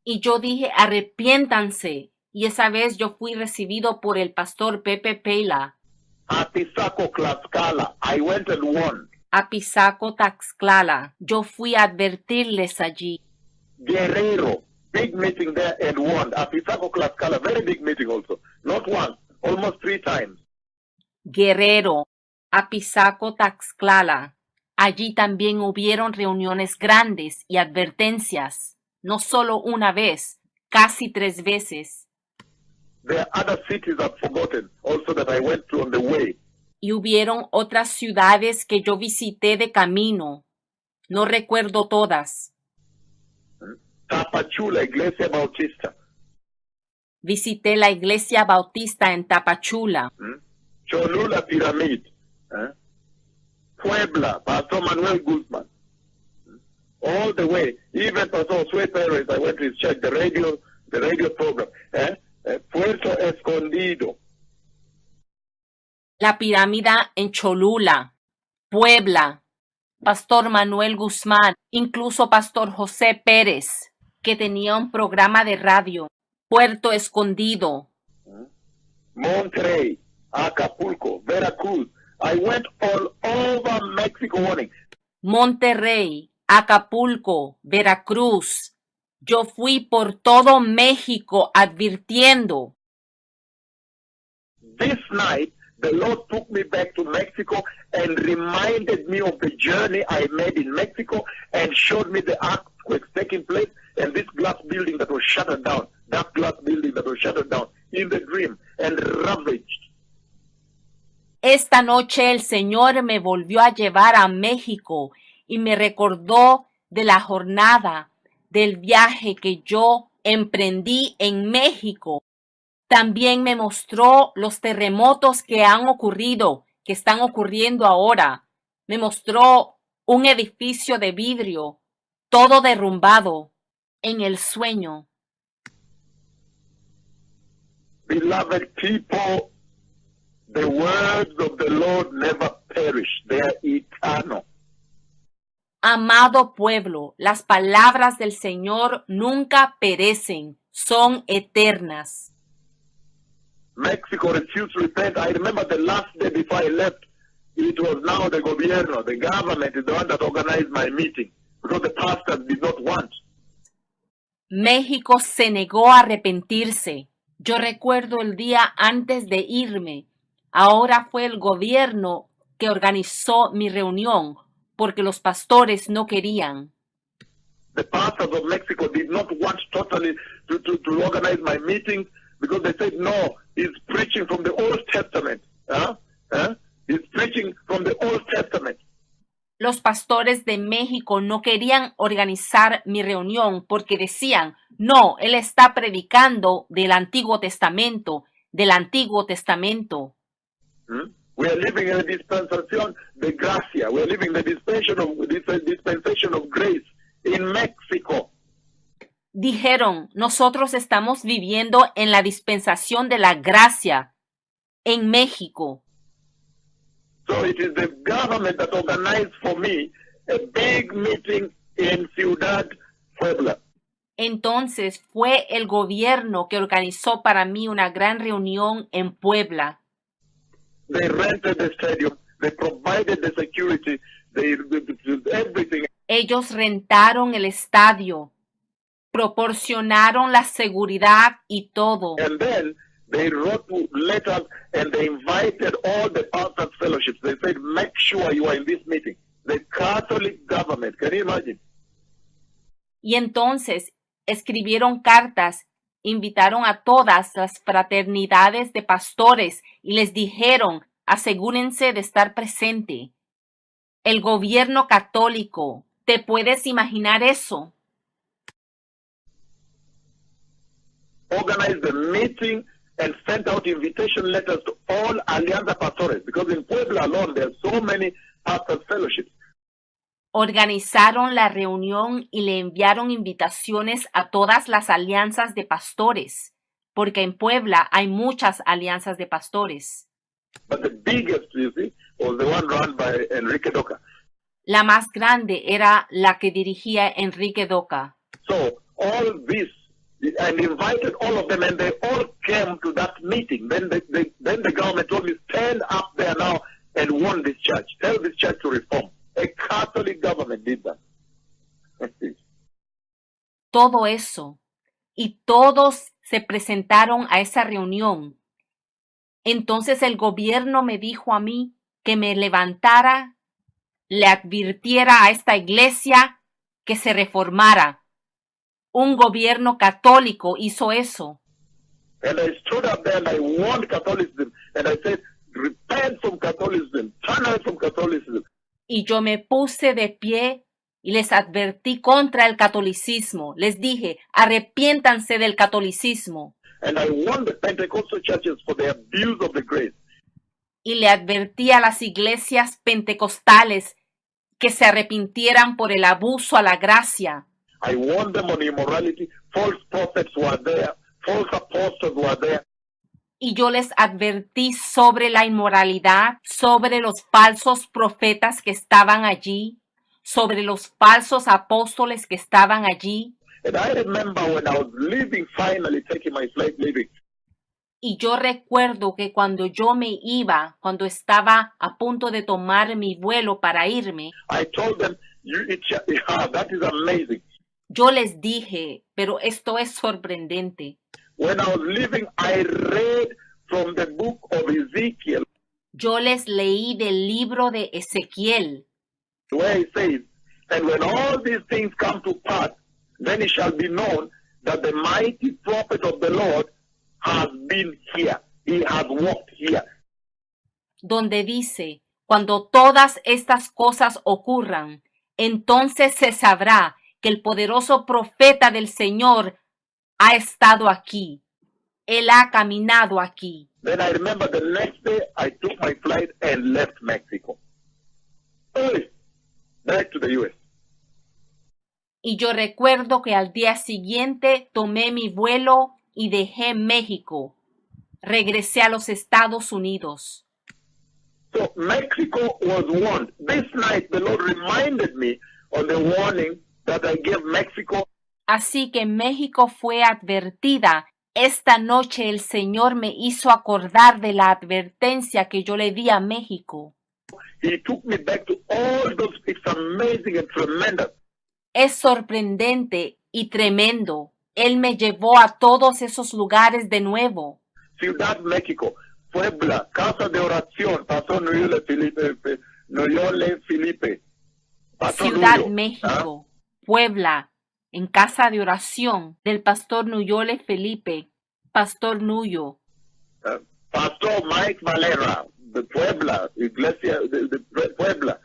Y yo dije, arrepiéntanse. Y esa vez yo fui recibido por el pastor Pepe Pela. A Pisaco, Tlaxcala, I went and won. A Pisaco, Tlaxcala, yo fui a advertirles allí. Guerrero, big meeting there and won. A Pisaco, Tlaxcala, very big meeting also. Not once, almost 3 times. Guerrero, Apizaco, Tlaxcala. Allí también hubieron reuniones grandes y advertencias, no solo una vez, casi 3 veces. There are other cities I've forgotten also that I went to on the way. Y hubieron otras ciudades que yo visité de camino. No recuerdo todas. Tapachula, Iglesia Bautista. Visité la iglesia bautista en Tapachula. Cholula Pyramid. Puebla, Pastor Manuel Guzman. All the way. Even Pastor Sue Perez, I went to his church, the radio program. Puerto Escondido. La pirámide en Cholula, Puebla, Pastor Manuel Guzmán, incluso Pastor José Pérez, que tenía un programa de radio, Puerto Escondido. Monterrey, Acapulco, Veracruz. I went all over Mexico warning. Monterrey, Acapulco, Veracruz. Yo fui por todo México advirtiendo. This night, the Lord took me back to Mexico and reminded me of the journey I made in Mexico and showed me the earthquakes taking place and this glass building that was shattered down, that glass building that was shattered down in the dream and ravaged. Esta noche el Señor me volvió a llevar a México y me recordó de la jornada, del viaje que yo emprendí en México. También me mostró los terremotos que han ocurrido, que están ocurriendo ahora. Me mostró un edificio de vidrio, todo derrumbado, en el sueño. Beloved people, the words of the Lord never perish. They are eternal. Amado pueblo, las palabras del Señor nunca perecen, son eternas. Mexico refused to repent. I remember the last day before I left, it was now the gobierno, the government is the one that organized my meeting because the pastors did not want. México se negó a arrepentirse. Yo recuerdo el día antes de irme. Ahora fue el gobierno que organizó mi reunión porque los pastores no querían. The pastors of Mexico did not want totally to organize my meetings because they said, no, he's preaching from the Old Testament. He's preaching from the Old Testament. Los pastores de México no querían organizar mi reunión porque decían, no, él está predicando del Antiguo Testamento, del Antiguo Testamento. We are living in a dispensation de gracia. We are living the dispensation of grace in Mexico. Dijeron, nosotros estamos viviendo en la dispensación de la gracia en México. So it is the government that organized for me a big meeting in Ciudad Puebla. Entonces fue el gobierno que organizó para mí una gran reunión en Puebla. They rented the stadium. They provided the security. They everything. Ellos rentaron el estadio, proporcionaron la seguridad y todo. And then they wrote letters and they invited all the pastors' fellowships. They said, make sure you are in this meeting. The Catholic government, can you imagine? Y entonces escribieron cartas, invitaron a todas las fraternidades de pastores y les dijeron, asegúrense de estar presente. El gobierno católico, ¿te puedes imaginar eso? Organized the meeting and sent out invitation letters to all Alianza Pastores, because in Puebla alone there are so many pastors' fellowships. Organizaron la reunión y le enviaron invitaciones a todas las alianzas de pastores, porque en Puebla hay muchas alianzas de pastores. But the biggest, you see, was the one run by Enrique Doca. La más grande era la que dirigía Enrique Doca. So all this, and invited all of them, and they all came to that meeting. Then the government told me, stand up there now and warn this church. Tell this church to reform. A Catholic government did that. Todo eso. Y todos se presentaron a esa reunión. Entonces el gobierno me dijo a mí que me levantara, le advirtiera a esta iglesia que se reformara. Un gobierno católico hizo eso. And I stood up there and I warned Catholicism, and I said, repent from Catholicism, turn away from Catholicism. Y yo me puse de pie y les advertí contra el catolicismo. Les dije, arrepiéntanse del catolicismo. And I warned the Pentecostal churches for the abuse of the grace. Y le advertí a las iglesias pentecostales que se arrepintieran por el abuso a la gracia. I warned them on immorality. False prophets were there. False apostles were there. Y yo les advertí sobre la inmoralidad, sobre los falsos profetas que estaban allí, sobre los falsos apóstoles que estaban allí. And I remember when I was leaving, finally taking my flight leaving, Y yo recuerdo que cuando yo me iba, cuando estaba a punto de tomar mi vuelo para irme, I told them, that is amazing. yo les dije, pero esto es sorprendente. When I was leaving, I read from the book of Ezekiel, Yo les leí del libro de Ezequiel, where it says, and when all these things come to pass, then it shall be known that the mighty prophet of the Lord has been here. He has walked here. donde dice, cuando todas estas cosas ocurran, entonces se sabrá que el poderoso profeta del Señor ha estado aquí. Él ha caminado aquí. Then I remember the next day I took my flight and left Mexico. Early, back to the U.S. Y yo recuerdo que al día siguiente tomé mi vuelo y dejé México. Regresé a los Estados Unidos. So Mexico was warned. This night the Lord reminded me of the warning that I gave Mexico. Así que México fue advertida. Esta noche el Señor me hizo acordar de la advertencia que yo le di a México. He took me back to all those. It's amazing and tremendous. Es sorprendente y tremendo. Él me llevó a todos esos lugares de nuevo. Ciudad México, Puebla, Casa de Oración, Pastor Nuyole Felipe. Pastor Ciudad Nuyo, México, Puebla, en Casa de Oración del Pastor Nuyole Felipe, Pastor Nuyo. Pastor Mike Valera, de Puebla, Iglesia de Puebla.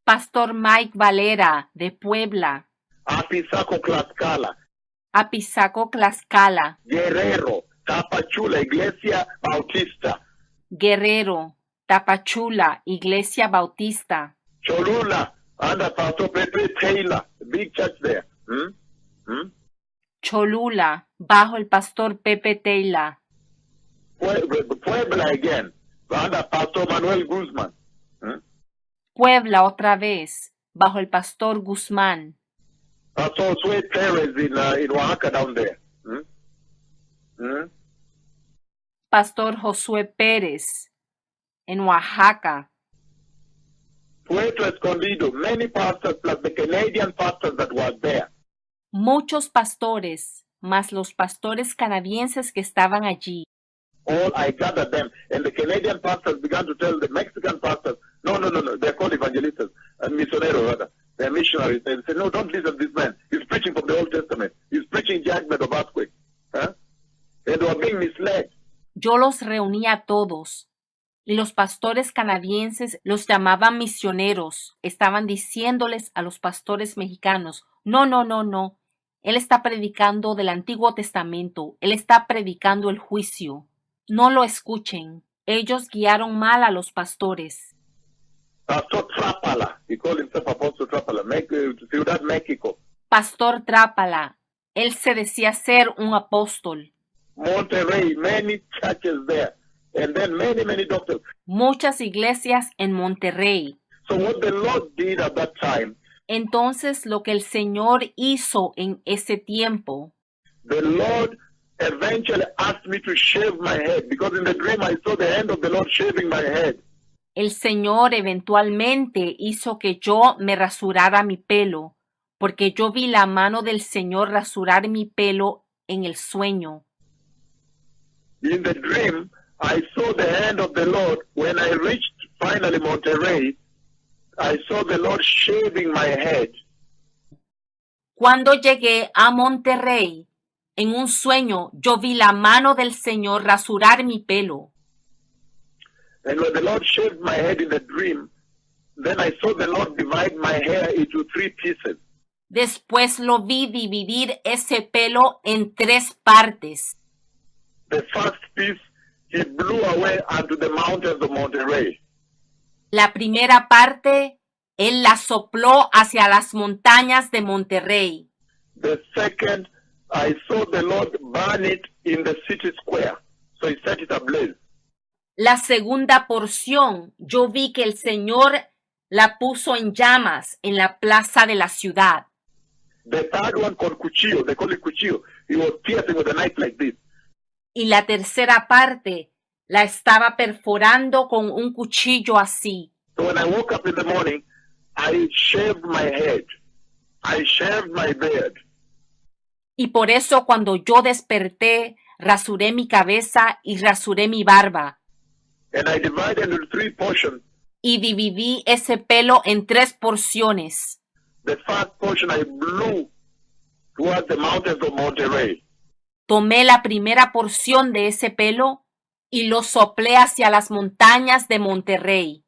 Pastor Mike Valera, de Puebla. Apizaco, Tlaxcala. Apizaco, Tlaxcala. Guerrero, Tapachula, Iglesia Bautista. Guerrero, Tapachula, Iglesia Bautista. Cholula, under Pastor Pepe Taylor, big church there. Cholula, bajo el Pastor Pepe Taylor. Puebla again, under Pastor Manuel Guzman. Puebla otra vez, bajo el Pastor Guzmán. Pastor Josué Perez in Oaxaca down there. Pastor Josué Pérez en Oaxaca. Puerto Escondido, many pastors plus the Canadian pastors that were there. Muchos pastores, más los pastores canadienses que estaban allí. All I gathered them, and the Canadian pastors began to tell the Mexican pastors, no, they're called evangelistas, and misioneros rather. They're missionaries. They said, no, don't listen to this man. He's preaching from the Old Testament. He's preaching judgment of earthquake. Huh? And they were being misled. Yo los reuní a todos, y los pastores canadienses los llamaban misioneros. Estaban diciéndoles a los pastores mexicanos, no. Él está predicando del Antiguo Testamento. Él está predicando el juicio. No lo escuchen. Ellos guiaron mal a los pastores. Pastor Trápala, he called himself Apostle Trápala, Ciudad México. Pastor Trápala, él se decía ser un apóstol. Monterrey, many churches there, and then many doctors. Muchas iglesias en Monterrey. So what the Lord did at that time, Entonces lo que el Señor hizo en ese tiempo, the Lord eventually asked me to shave my head, because in the dream I saw the hand of the Lord shaving my head. el Señor eventualmente hizo que yo me rasurara mi pelo, porque yo vi la mano del Señor rasurar mi pelo en el sueño. In the dream, I saw the hand of the Lord. When I reached finally Monterrey, I saw the Lord shaving my head. Cuando llegué a Monterrey, en un sueño yo vi la mano del Señor rasurar mi pelo. And when the Lord shaved my head in the dream, then I saw the Lord divide my hair into 3 pieces. Después lo vi dividir ese pelo en 3 partes. The first piece, he blew away unto the mountains of Monterrey. La primera parte, él la sopló hacia las montañas de Monterrey. The second, I saw the Lord burn it in the city square. So he set it ablaze. La segunda porción, yo vi que el Señor la puso en llamas en la plaza de la ciudad. The third one called cuchillo, they call it cuchillo. He was piercing with a knife like this. Y la tercera parte la estaba perforando con un cuchillo así. So when I woke up in the morning, I shaved my head. I shaved my beard. Y por eso cuando yo desperté, rasuré mi cabeza y rasuré mi barba. And I divided into 3 portions. Y dividí ese pelo en 3 porciones. The first portion I blew towards the mountains of Monterrey. Tomé la primera porción de ese pelo y lo soplé hacia las montañas de Monterrey.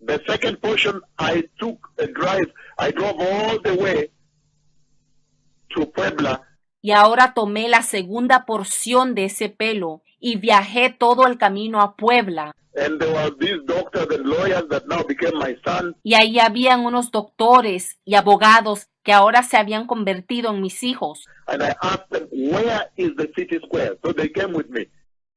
The second portion I took a drive. I drove all the way to Puebla. Y ahora tomé la segunda porción de ese pelo y viajé todo el camino a Puebla. And there were these doctors and lawyers that now became my sons. Y ahí habían unos doctores y abogados que ahora se habían convertido en mis hijos. And I asked them, where is the city square? So they came with me.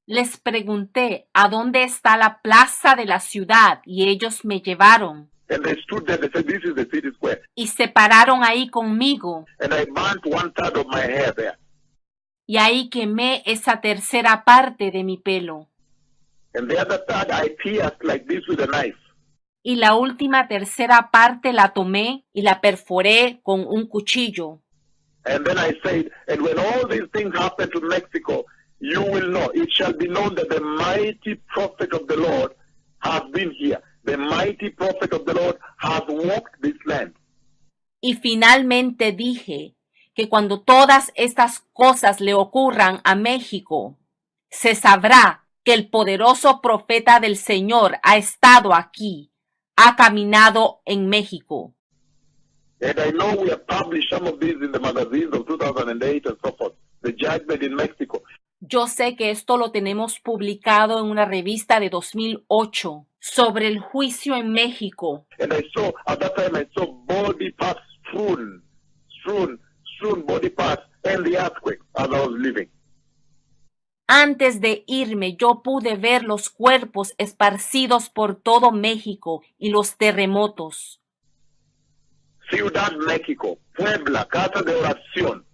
Les pregunté, ¿a dónde está la plaza de la ciudad? Y ellos me llevaron. And they stood there, they said, this is the city square. Y se pararon ahí conmigo. And I burnt 1/3 of my hair there. Y ahí quemé esa tercera parte de mi pelo. And the other third I pierced like this with a knife. Y la última tercera parte la tomé y la perforé con un cuchillo. And then I said, and when all these things happen to Mexico, you will know, it shall be known that the mighty prophet of the Lord has been here. The mighty prophet of the Lord has walked this land. Y finalmente dije que cuando todas estas cosas le ocurran a México, se sabrá que el poderoso profeta del Señor ha estado aquí, ha caminado en México. And I know we have published some of these in the magazines of 2008 and so forth. The judgment in Mexico. Yo sé que esto lo tenemos publicado en una revista de 2008 sobre el juicio en México. And I saw, at that time, I saw body parts strewn body parts and the earthquake as I was living. Antes de irme, yo pude ver los cuerpos esparcidos por todo México y los terremotos. Ciudad México, Puebla, Casa de Oración.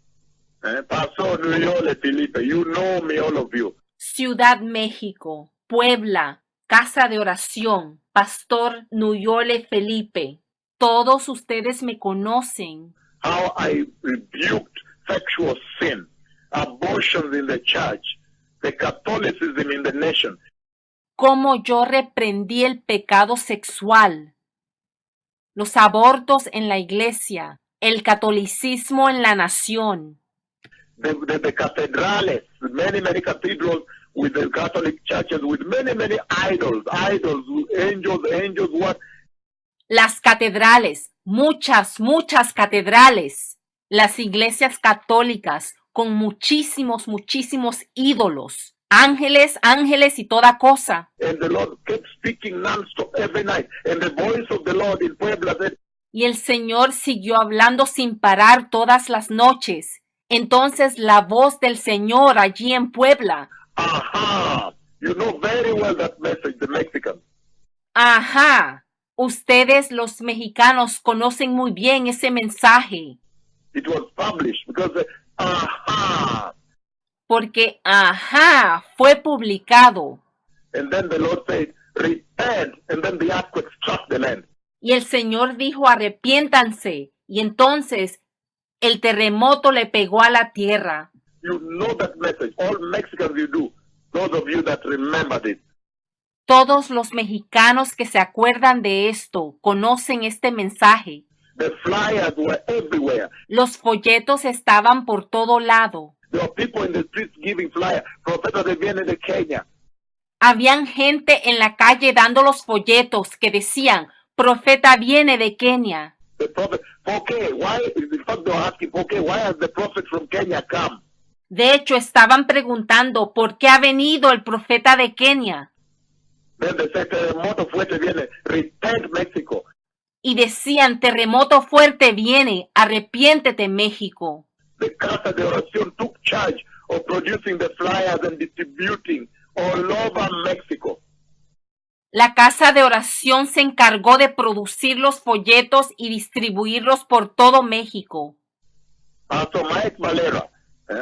Pastor Nuyole Felipe, you know me, all of you. Ciudad México, Puebla, Casa de Oración, Pastor Nuyole Felipe. Todos ustedes me conocen. How I rebuked sexual sin, abortions in the church, the Catholicism in the nation. Cómo yo reprendí el pecado sexual, los abortos en la iglesia, el catolicismo en la nación. The cathedrales, many cathedrals with the Catholic churches, with many idols, angels, what? Las catedrales, muchas catedrales. Las iglesias católicas con muchísimos ídolos. Ángeles y toda cosa. And the Lord kept speaking non-stop every night. And the voice of the Lord in Puebla said, Y el Señor siguió hablando sin parar todas las noches. Entonces la voz del Señor allí en Puebla. aha, you know very well that message, the Mexicans. Ajá, ustedes los mexicanos conocen muy bien ese mensaje. It was published because, aha. Porque, ajá, fue publicado. And then the Lord said, repent. And then the earthquake struck the land. Y el Señor dijo, arrepiéntanse. Y entonces el terremoto le pegó a la tierra. You know that message. All Mexicans you do. Those of you that remember this. Todos los mexicanos que se acuerdan de esto conocen este mensaje. The flyers were everywhere. Los folletos estaban por todo lado. There were people in the streets giving flyers. Profeta de viene de Kenya. Habían gente en la calle dando los folletos que decían, profeta viene de Kenia. The prophet, okay, why, in fact they were asking, okay, why has the prophet from Kenya come? De hecho, estaban preguntando, ¿por qué ha venido el profeta de Kenia? Then they said, terremoto fuerte viene, repent Mexico. Y decían, terremoto fuerte viene, arrepiéntete México. The Casa de Oración took charge of producing the flyers and distributing all over Mexico. La casa de oración se encargó de producir los folletos y distribuirlos por todo México. Pastor Mike Valera,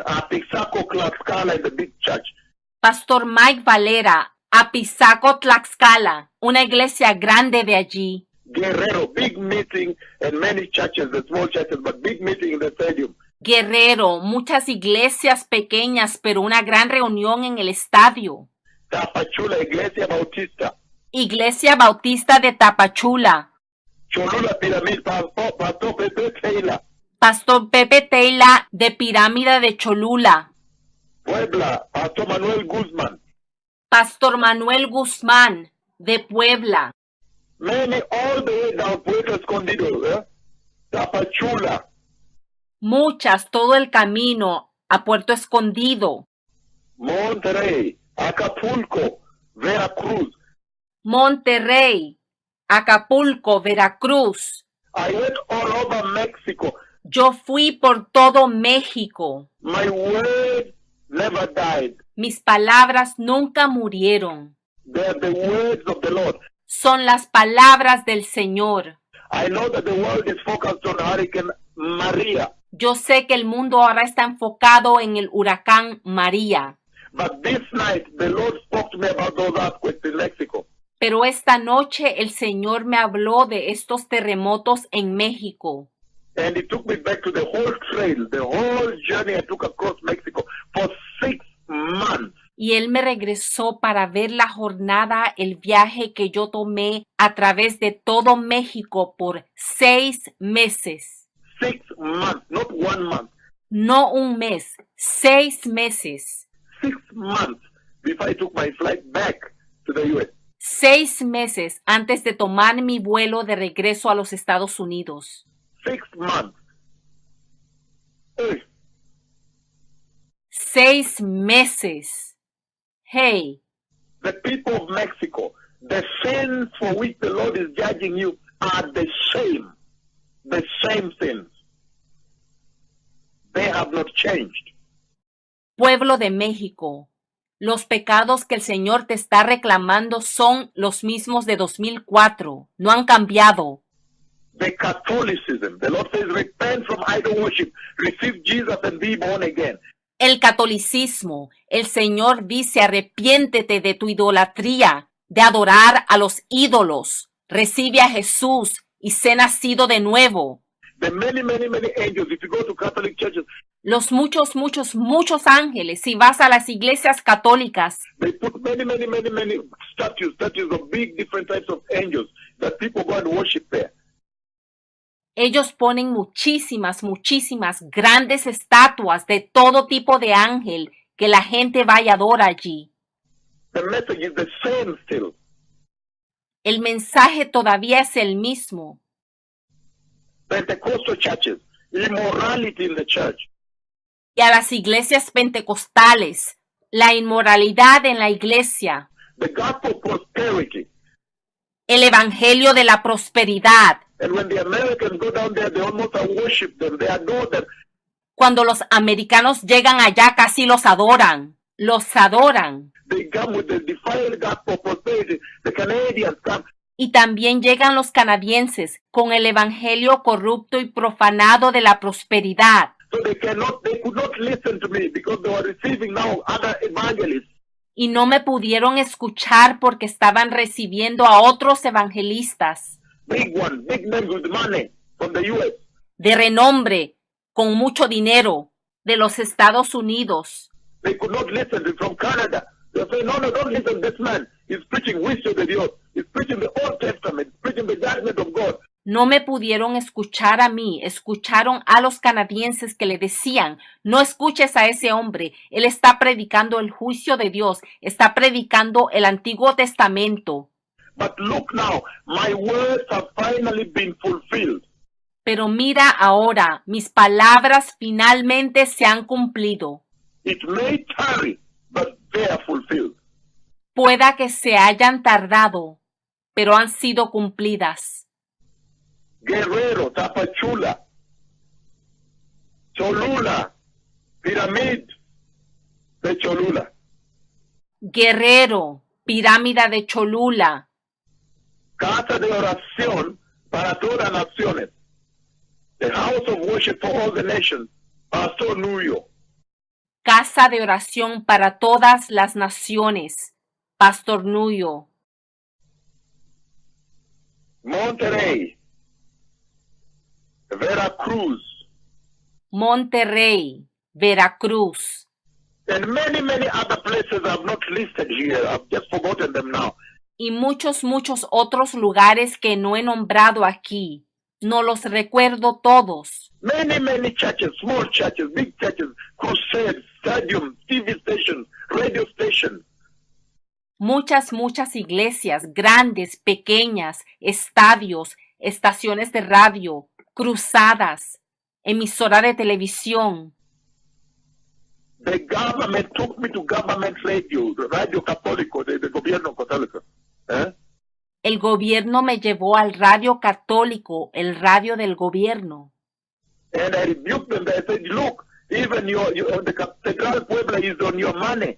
Apizaco, Tlaxcala, in the big church. Pastor Mike Valera, Apizaco, Tlaxcala, una iglesia grande de allí. Guerrero, big meeting, and many churches, the small churches, but big meeting in the stadium. Guerrero, muchas iglesias pequeñas, pero una gran reunión en el estadio. Tapachula, Iglesia Bautista. Iglesia Bautista de Tapachula. Cholula, Piramid, Pastor Pepe Taylor. Pastor Pepe Taylor de Pirámide de Cholula. Puebla, Pastor Manuel Guzmán. Pastor Manuel Guzmán de Puebla. Many, all the way down, Puerto Escondido, Tapachula. Muchas, todo el camino a Puerto Escondido. Monterrey, Acapulco, Veracruz. Monterrey, Acapulco, Veracruz. I went all over Mexico. Yo fui por todo México. My word never died. Mis palabras nunca murieron. They are the words of the Lord. Son las palabras del Señor. I know that the world is focused on Hurricane Maria. Yo sé que el mundo ahora está enfocado en el huracán María. But this night, the Lord spoke to me about those earthquakes in Mexico. Pero esta noche el Señor me habló de estos terremotos en México. And He took me back to the whole trail, the whole journey I took across Mexico for 6 months. Y Él me regresó para ver la jornada, el viaje que yo tomé a través de todo México por 6 meses. 6 months, not 1 month. No un mes, 6 meses. 6 months before I took my flight back to the U.S. 6 meses antes de tomar mi vuelo de regreso a los Estados Unidos. 6 months. Hey, 6 meses. Hey, the people of Mexico, the sins for which the Lord is judging you are the same sins. They have not changed. pueblo de México, los pecados que el Señor te está reclamando son los mismos de 2004, no han cambiado. the Catholicism. The Lord says, repent from idol worship, receive Jesus and be born again. El catolicismo. El Señor dice, arrepiéntete de tu idolatría, de adorar a los ídolos. Recibe a Jesús y sé nacido de nuevo. The many angels, if you go to Catholic churches, Los muchos ángeles, si vas a las iglesias católicas, they put many statues of big different types of angels that people go and worship there. ellos ponen muchísimas grandes estatuas de todo tipo de ángel que la gente va y adora allí. The message is the same still. El mensaje todavía es el mismo. Pentecostal churches, immorality in the church. Y a las iglesias pentecostales, la inmoralidad en la iglesia, The gospel of prosperity. el evangelio de la prosperidad. And when the Americans go down there, they almost worship them. They adore them. Cuando los americanos llegan allá casi los adoran. They come with the defiled gospel of prosperity. The Canadians come. Y también llegan los canadienses con el evangelio corrupto y profanado de la prosperidad. So they could not listen to me because they were receiving now other evangelists. Y no me pudieron escuchar porque estaban recibiendo a otros evangelistas Big ones, big men with money from the U.S. de renombre, con mucho dinero, de los Estados Unidos. They could not listen to from Canada. They say, no, don't listen to this man. He's preaching wisdom de Dios. He's preaching the Old Testament. He's preaching the judgment of God. No me pudieron escuchar a mí, escucharon a los canadienses que le decían, no escuches a ese hombre, él está predicando el juicio de Dios, está predicando el Antiguo Testamento. But look now, my words have finally been fulfilled. Pero mira ahora, mis palabras finalmente se han cumplido. It may tarry, but they are fulfilled. Pueda que se hayan tardado, pero han sido cumplidas. Guerrero, Tapachula, Cholula, Pirámide de Cholula. Guerrero, pirámide de Cholula, Casa de oración para todas las naciones. The house of worship for all the nations. Pastor Nuyo. casa de oración para todas las naciones. Pastor Nuyo. Monterrey. Veracruz. Monterrey, Veracruz. And many other places I've not listed here. I've just forgotten them now. Y muchos otros lugares que no he nombrado aquí. No los recuerdo todos. Many churches, small churches, big churches, crusades, stadiums, TV stations, radio stations. Muchas iglesias, grandes, pequeñas, estadios, estaciones de radio, cruzadas, emisora de televisión. The government took me to government radio, the Radio Católico, the gobierno católico. El gobierno me llevó al radio católico, el radio del gobierno. And I rebuked them. I said, look, even the Catedral Puebla is on your money.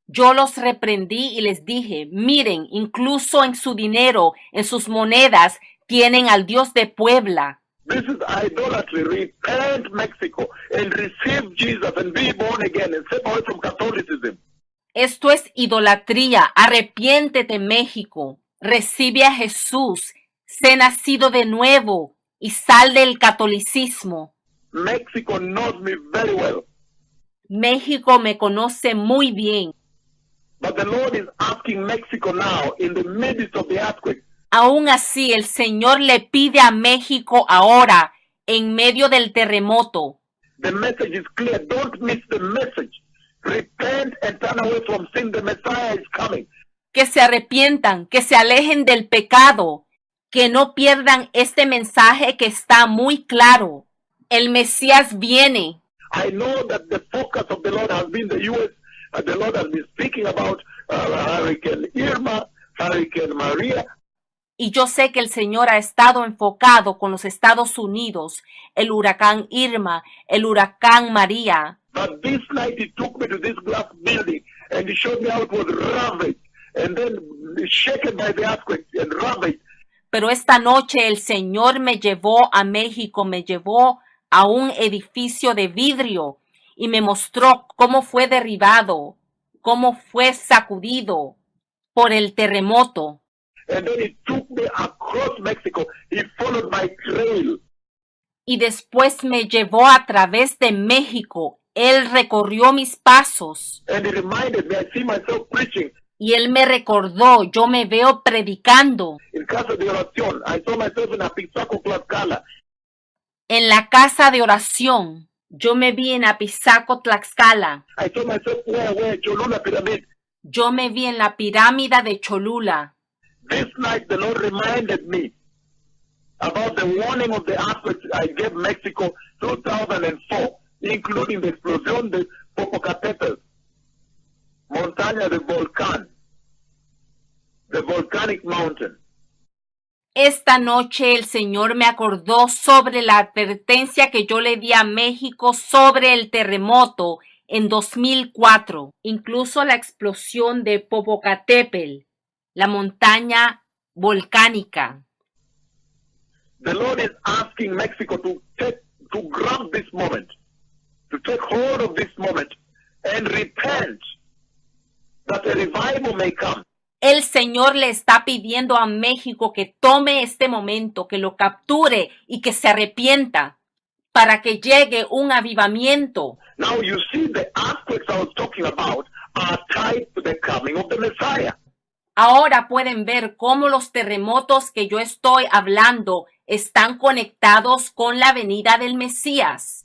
Yo los reprendí y les dije, miren, incluso en su dinero, en sus monedas, tienen al Dios de Puebla. This is idolatry. Repent, Mexico, and receive Jesus and be born again and step away from Catholicism. Esto es idolatría. Arrepiéntete, México. Recibe a Jesús. Sé nacido de nuevo y sal del catolicismo. Mexico knows me very well. México me conoce muy bien. But the Lord is asking Mexico now, in the midst of the earthquake, Aún así, el Señor le pide a México ahora, en medio del terremoto. the message is clear. Don't miss the message. Repent and turn away from sin. The Messiah is coming. Que se arrepientan, que se alejen del pecado, que no pierdan este mensaje que está muy claro. El Mesías viene. I know that the focus of the Lord has been the U.S. The Lord has been speaking about Hurricane Irma, Hurricane Maria. Y yo sé que el Señor ha estado enfocado con los Estados Unidos, el huracán Irma, el huracán María. But this night he took me to this glass building and he showed me how it was ravaged and then shaken by the earthquake and ravaged. Pero esta noche el Señor me llevó a México, me llevó a un edificio de vidrio y me mostró cómo fue derribado, cómo fue sacudido por el terremoto. And then he took me across Mexico. He followed my trail. Y después me llevó a través de México. Él recorrió mis pasos. And he reminded me, I see myself preaching Y él me recordó, yo me veo predicando in Casa de Oración. I saw myself in Apizaco, Tlaxcala. en la casa de oración. Yo me vi en Apizaco, Tlaxcala. I saw myself where Cholula Pyramid. Yo me vi en la pirámide de Cholula. This night the Lord reminded me about the warning of the earthquake I gave Mexico 2004, including the explosión de Popocatépetl, montaña del volcán, the volcanic mountain. Esta noche el Señor me acordó sobre la advertencia que yo le di a México sobre el terremoto en 2004, incluso la explosión de Popocatépetl, la montaña volcánica. The Lord is asking Mexico to grab this moment, to take hold of this moment and repent that a revival may come. El Señor le está pidiendo a México que tome este momento, que lo capture y que se arrepienta para que llegue un avivamiento. Now you see the earthquakes I was talking about are tied to the coming of the Messiah. Ahora pueden ver cómo los terremotos que yo estoy hablando están conectados con la venida del Mesías.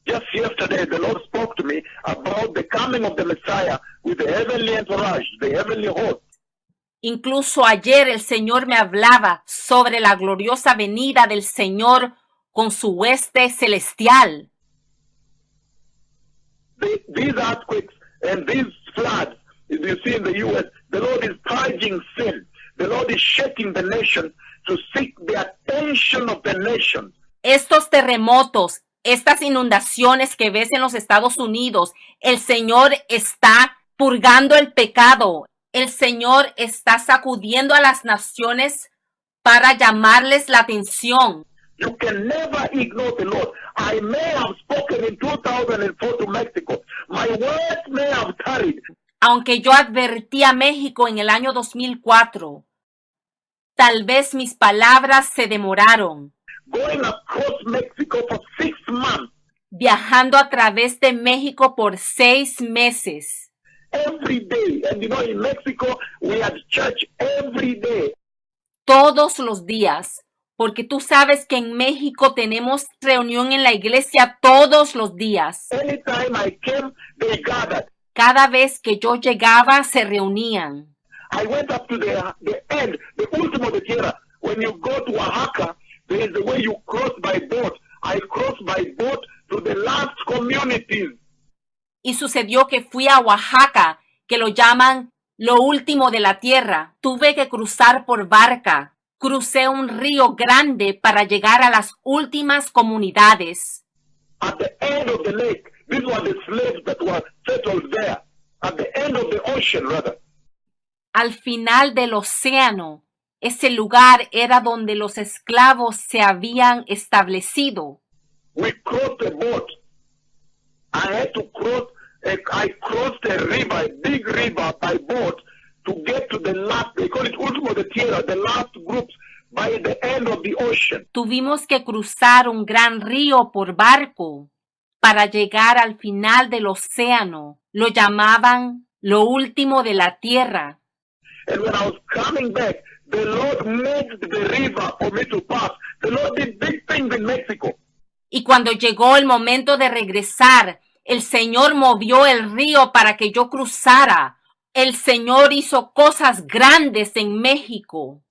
Just yesterday, the Lord spoke to me about the coming of the Messiah with the heavenly entourage, the heavenly host. Incluso ayer el Señor me hablaba sobre la gloriosa venida del Señor con su hueste celestial. These earthquakes and these floods, as you see in the U.S., the Lord is purging sin. The Lord is shaking the nation to seek the attention of the nation. Estos terremotos, estas inundaciones que ves en los Estados Unidos, el Señor está purgando el pecado. El Señor está sacudiendo a las naciones para llamarles la atención. You can never ignore the Lord. I may have spoken in 2004 to Mexico. My words may have tarried. Aunque yo advertí a México en el año 2004, tal vez mis palabras se demoraron. Going across Mexico for 6 months. Viajando a través de México por 6 meses. Every day. And you know, in Mexico, we had church every day. Todos los días. Porque tú sabes que en México tenemos reunión en la iglesia todos los días. Anytime I came, they gathered. Cada vez que yo llegaba, se reunían. I went up to the end, the último de tierra. When you go to Oaxaca, there is the way you cross by boat. I crossed by boat to the last communities. Y sucedió que fui a Oaxaca, que lo llaman lo último de la tierra. Tuve que cruzar por barca. Crucé un río grande para llegar a las últimas comunidades. At the end of the lake, these were the slaves that were settled there. At the end of the ocean, rather. Al final del océano, ese lugar era donde los esclavos se habían establecido. We crossed a boat. I had to cross, I crossed a river, a big river by boat to get to the last, they call it último de tierra, the last groups by the end of the ocean. Tuvimos que cruzar un gran río por barco para llegar al final del océano. Lo llamaban lo último de la tierra. And when I was coming back, the Lord moved the river for me to pass. The Lord did big things in Mexico. Y cuando llegó el momento de regresar, el Señor movió el río para que yo cruzara. El Señor hizo cosas grandes en México.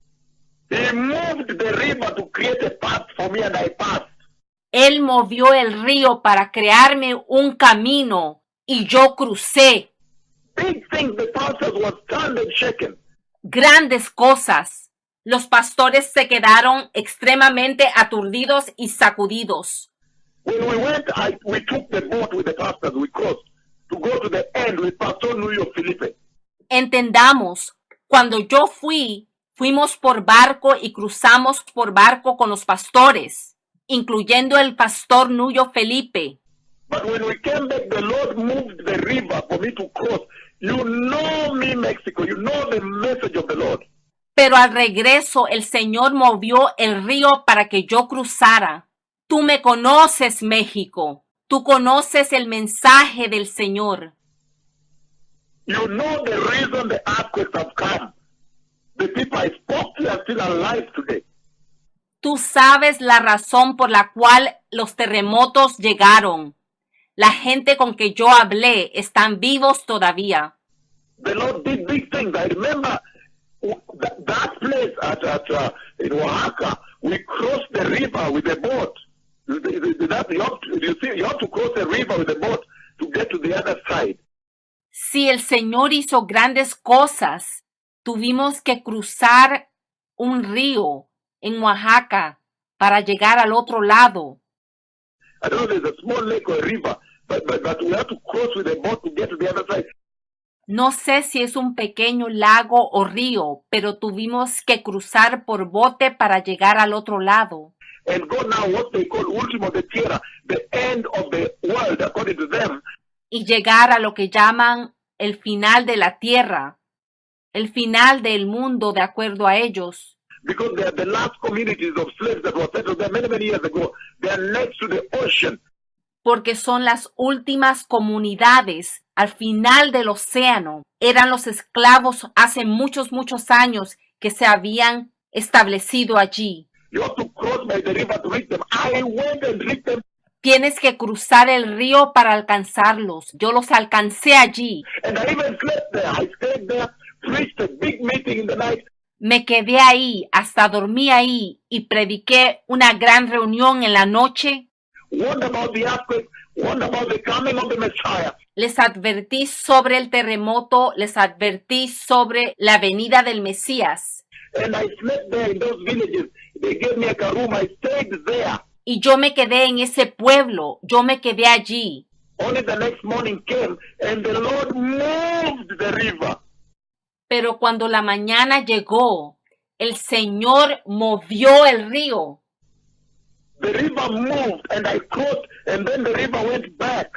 He moved the river to create a path for me and I passed. Él movió el río para crearme un camino y yo crucé. Big things, the pastors were stunned and shaken. Grandes cosas. Los pastores se quedaron extremadamente aturdidos y sacudidos. When we went, we took the boat with the pastors, we crossed to go to the end with Pastor Luis Felipe. Entendamos, cuando yo fui, Fuimos por barco y cruzamos por barco con los pastores, incluyendo el pastor Nuyo Felipe. But when we came back, the Lord moved the river for me to cross. You know me, Mexico. You know the message of the Lord. Pero al regreso el Señor movió el río para que yo cruzara. Tú me conoces, México. Tú conoces el mensaje del Señor. You know the reason the earthquakes have come. The people I spoke to are still alive today. Tú sabes la razón por la cual los terremotos llegaron. La gente con que yo hablé están vivos todavía. The Lord did big things. I remember that place in Oaxaca. We crossed the river with a boat. You have to cross the river with a boat to get to the other side. Si el Señor hizo grandes cosas, tuvimos que cruzar un río en Oaxaca para llegar al otro lado. I don't know if there's a small lake or a river, but we have to cross with a boat to get to the other side. No sé si es un pequeño lago o río, pero tuvimos que cruzar por bote para llegar al otro lado. And go now what they call último de tierra, the end of the world, according to them. Y llegar a lo que llaman el final de la tierra, el final del mundo de acuerdo a ellos. Because they are the last communities of slaves that were settled there many, many years ago. They are next to the ocean. Porque son las últimas comunidades al final del océano. Eran los esclavos hace muchos, muchos años que se habían establecido allí. You have to cross by the river to reach them. I went and reached them. Tienes que cruzar el río para alcanzarlos. Yo los alcancé allí. And I even slept there. I stayed there, preached a big meeting in the night. Me quedé ahí, hasta dormí ahí y prediqué una gran reunión en la noche. Warned about the earthquake, warned about the coming of the Messiah. Les advertí sobre el terremoto, les advertí sobre la venida del Mesías. And I slept there in those villages. They gave me a room. I stayed there. Y yo me quedé en ese pueblo, yo me quedé allí. Only the next morning came and the Lord moved the river. Pero cuando la mañana llegó, el Señor movió el río. The river moved and I crossed and then the river went back.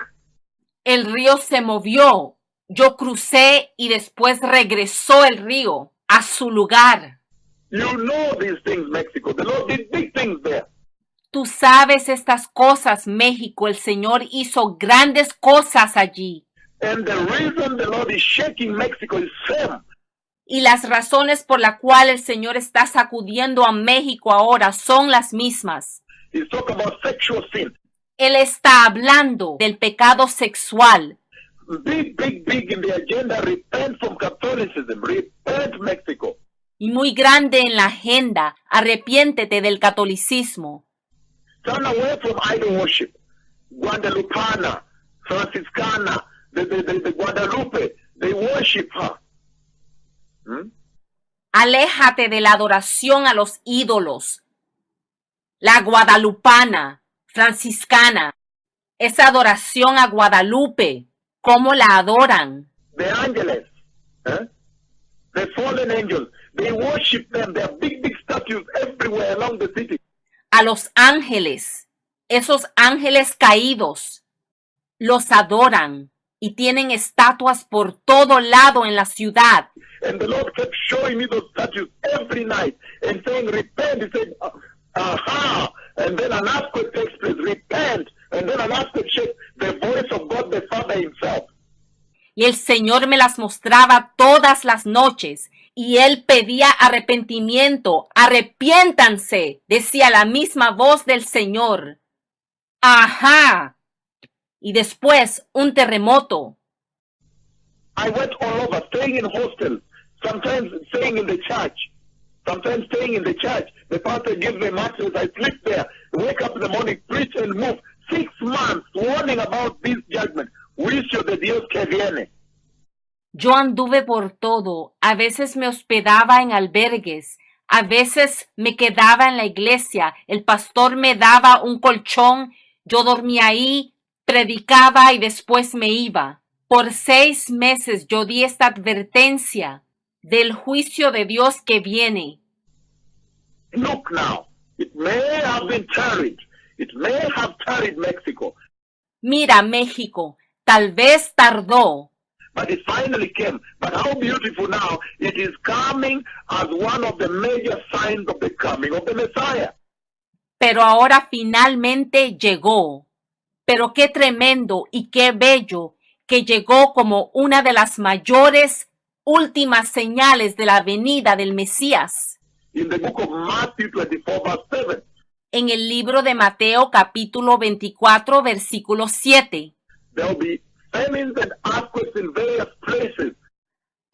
El río se movió, yo crucé y después regresó el río a su lugar. You know these things, Mexico. The Lord did big things there. Tú sabes estas cosas, México. El Señor hizo grandes cosas allí. And the reason the Lord is shaking Mexico is same. Y las razones por las cuales el Señor está sacudiendo a México ahora son las mismas. He's talking about sexual sin. Él está hablando del pecado sexual. Big, big, big in the agenda. Repent from Catholicism. Repent, Mexico. Y muy grande en la agenda. Arrepiéntete del catolicismo. Turn away from idol worship. Guadalupana, Franciscana, the Guadalupe, they worship her. Aléjate de la adoración a los ídolos. La guadalupana, franciscana, esa adoración a Guadalupe, ¿cómo la adoran? The ángeles, the fallen angels, they worship them. There are big, big statues everywhere along the city. A los ángeles, esos ángeles caídos, los adoran y tienen estatuas por todo lado en la ciudad. And the Lord kept showing me those statues every night and saying, repent. He said, aha. And then an earthquake takes place, repent. And then an earthquake shakes the voice of God the Father himself. Y el Señor me las mostraba todas las noches. Y él pedía arrepentimiento. Arrepiéntanse, decía la misma voz del Señor. Ajá. Y después un terremoto. I went all over, staying in hostels, sometimes staying in the church. Sometimes staying in the church. The pastor gives me mattress, I sleep there, wake up in the morning, preach and move. 6 months warning about this judgment. Juicio de Dios que viene. Yo anduve por todo. A veces me hospedaba en albergues. A veces me quedaba en la iglesia. El pastor me daba un colchón. Yo dormía ahí, predicaba y después me iba. Por 6 meses yo di esta advertencia. del juicio de Dios que viene. Look now, it may have been tarried. It may have tarried Mexico, Mira, México, tal vez tardó, but it finally came. But how beautiful now, it is coming as one of the major signs of the coming of the Messiah. pero ahora finalmente llegó. Pero qué tremendo y qué bello que llegó como una de las mayores últimas señales de la venida del Mesías. In the book of Matthew 24, verse 7, En el libro de Mateo capítulo 24 versículo 7. there will be famines and earthquakes in various places.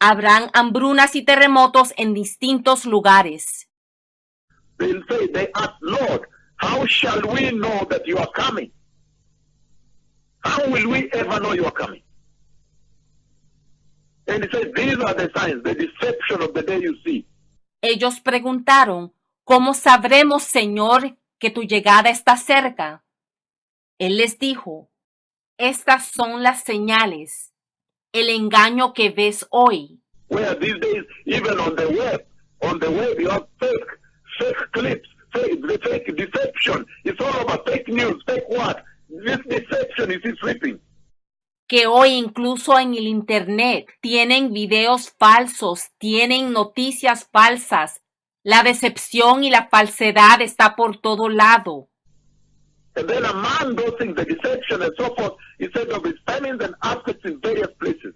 Habrán hambrunas y terremotos en distintos lugares. They ask, Lord, how shall we know that you are coming? How will we ever know you are coming? And he says, these are the signs, the deception of the day you see. Ellos preguntaron, ¿cómo sabremos, Señor, que tu llegada está cerca? Él les dijo, estas son las señales, el engaño que ves hoy. Where these days, even on the web you have fake clips, fake deception. It's all about fake news, fake what? This deception is sweeping. Que hoy incluso en el internet tienen videos falsos, tienen noticias falsas. La decepción y la falsedad está por todo lado. And then among those things, the deception and so forth, he said of his famines and earthquakes in various places.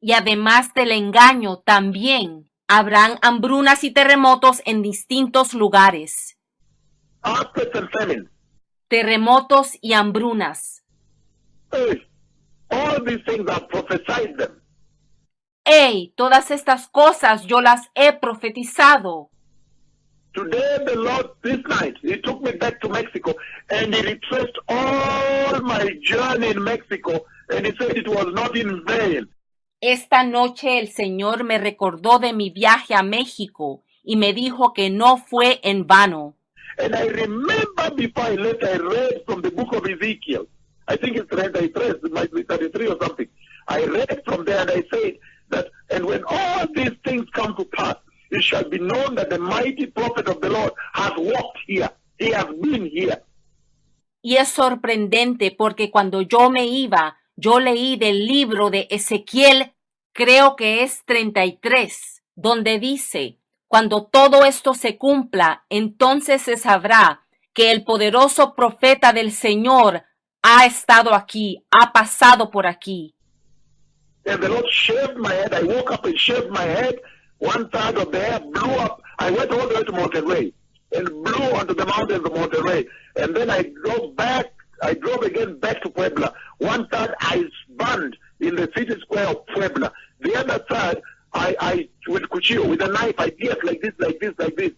Y además del engaño, también habrán hambrunas y terremotos en distintos lugares. Earthquakes and famines. Terremotos y hambrunas. Hey, all these things are prophesied them. ¡Ey! Todas estas cosas yo las he profetizado. Today the Lord, this night, he took me back to Mexico and he retraced all my journey in Mexico and he said it was not in vain. Esta noche el Señor me recordó de mi viaje a México y me dijo que no fue en vano. And I remember before I left, I read from the book of Ezekiel. I think it's 33, it might be 33 or something. I read from there and I said that, and when all these things come to pass, it shall be known that the mighty prophet of the Lord has walked here. He has been here. Y es sorprendente porque cuando yo me iba, yo leí del libro de Ezequiel, creo que es 33, donde dice, cuando todo esto se cumpla, entonces se sabrá que el poderoso profeta del Señor ha estado aquí, ha pasado por aquí. And the Lord shaved my head. I woke up and shaved my head. One side of the hair blew up. I went all the way to Monterrey and blew onto the mountains of Monterrey. And then I drove again back to Puebla. One side I burned in the city square of Puebla. The other side, I with cuchillo, with a knife, I pierced like this.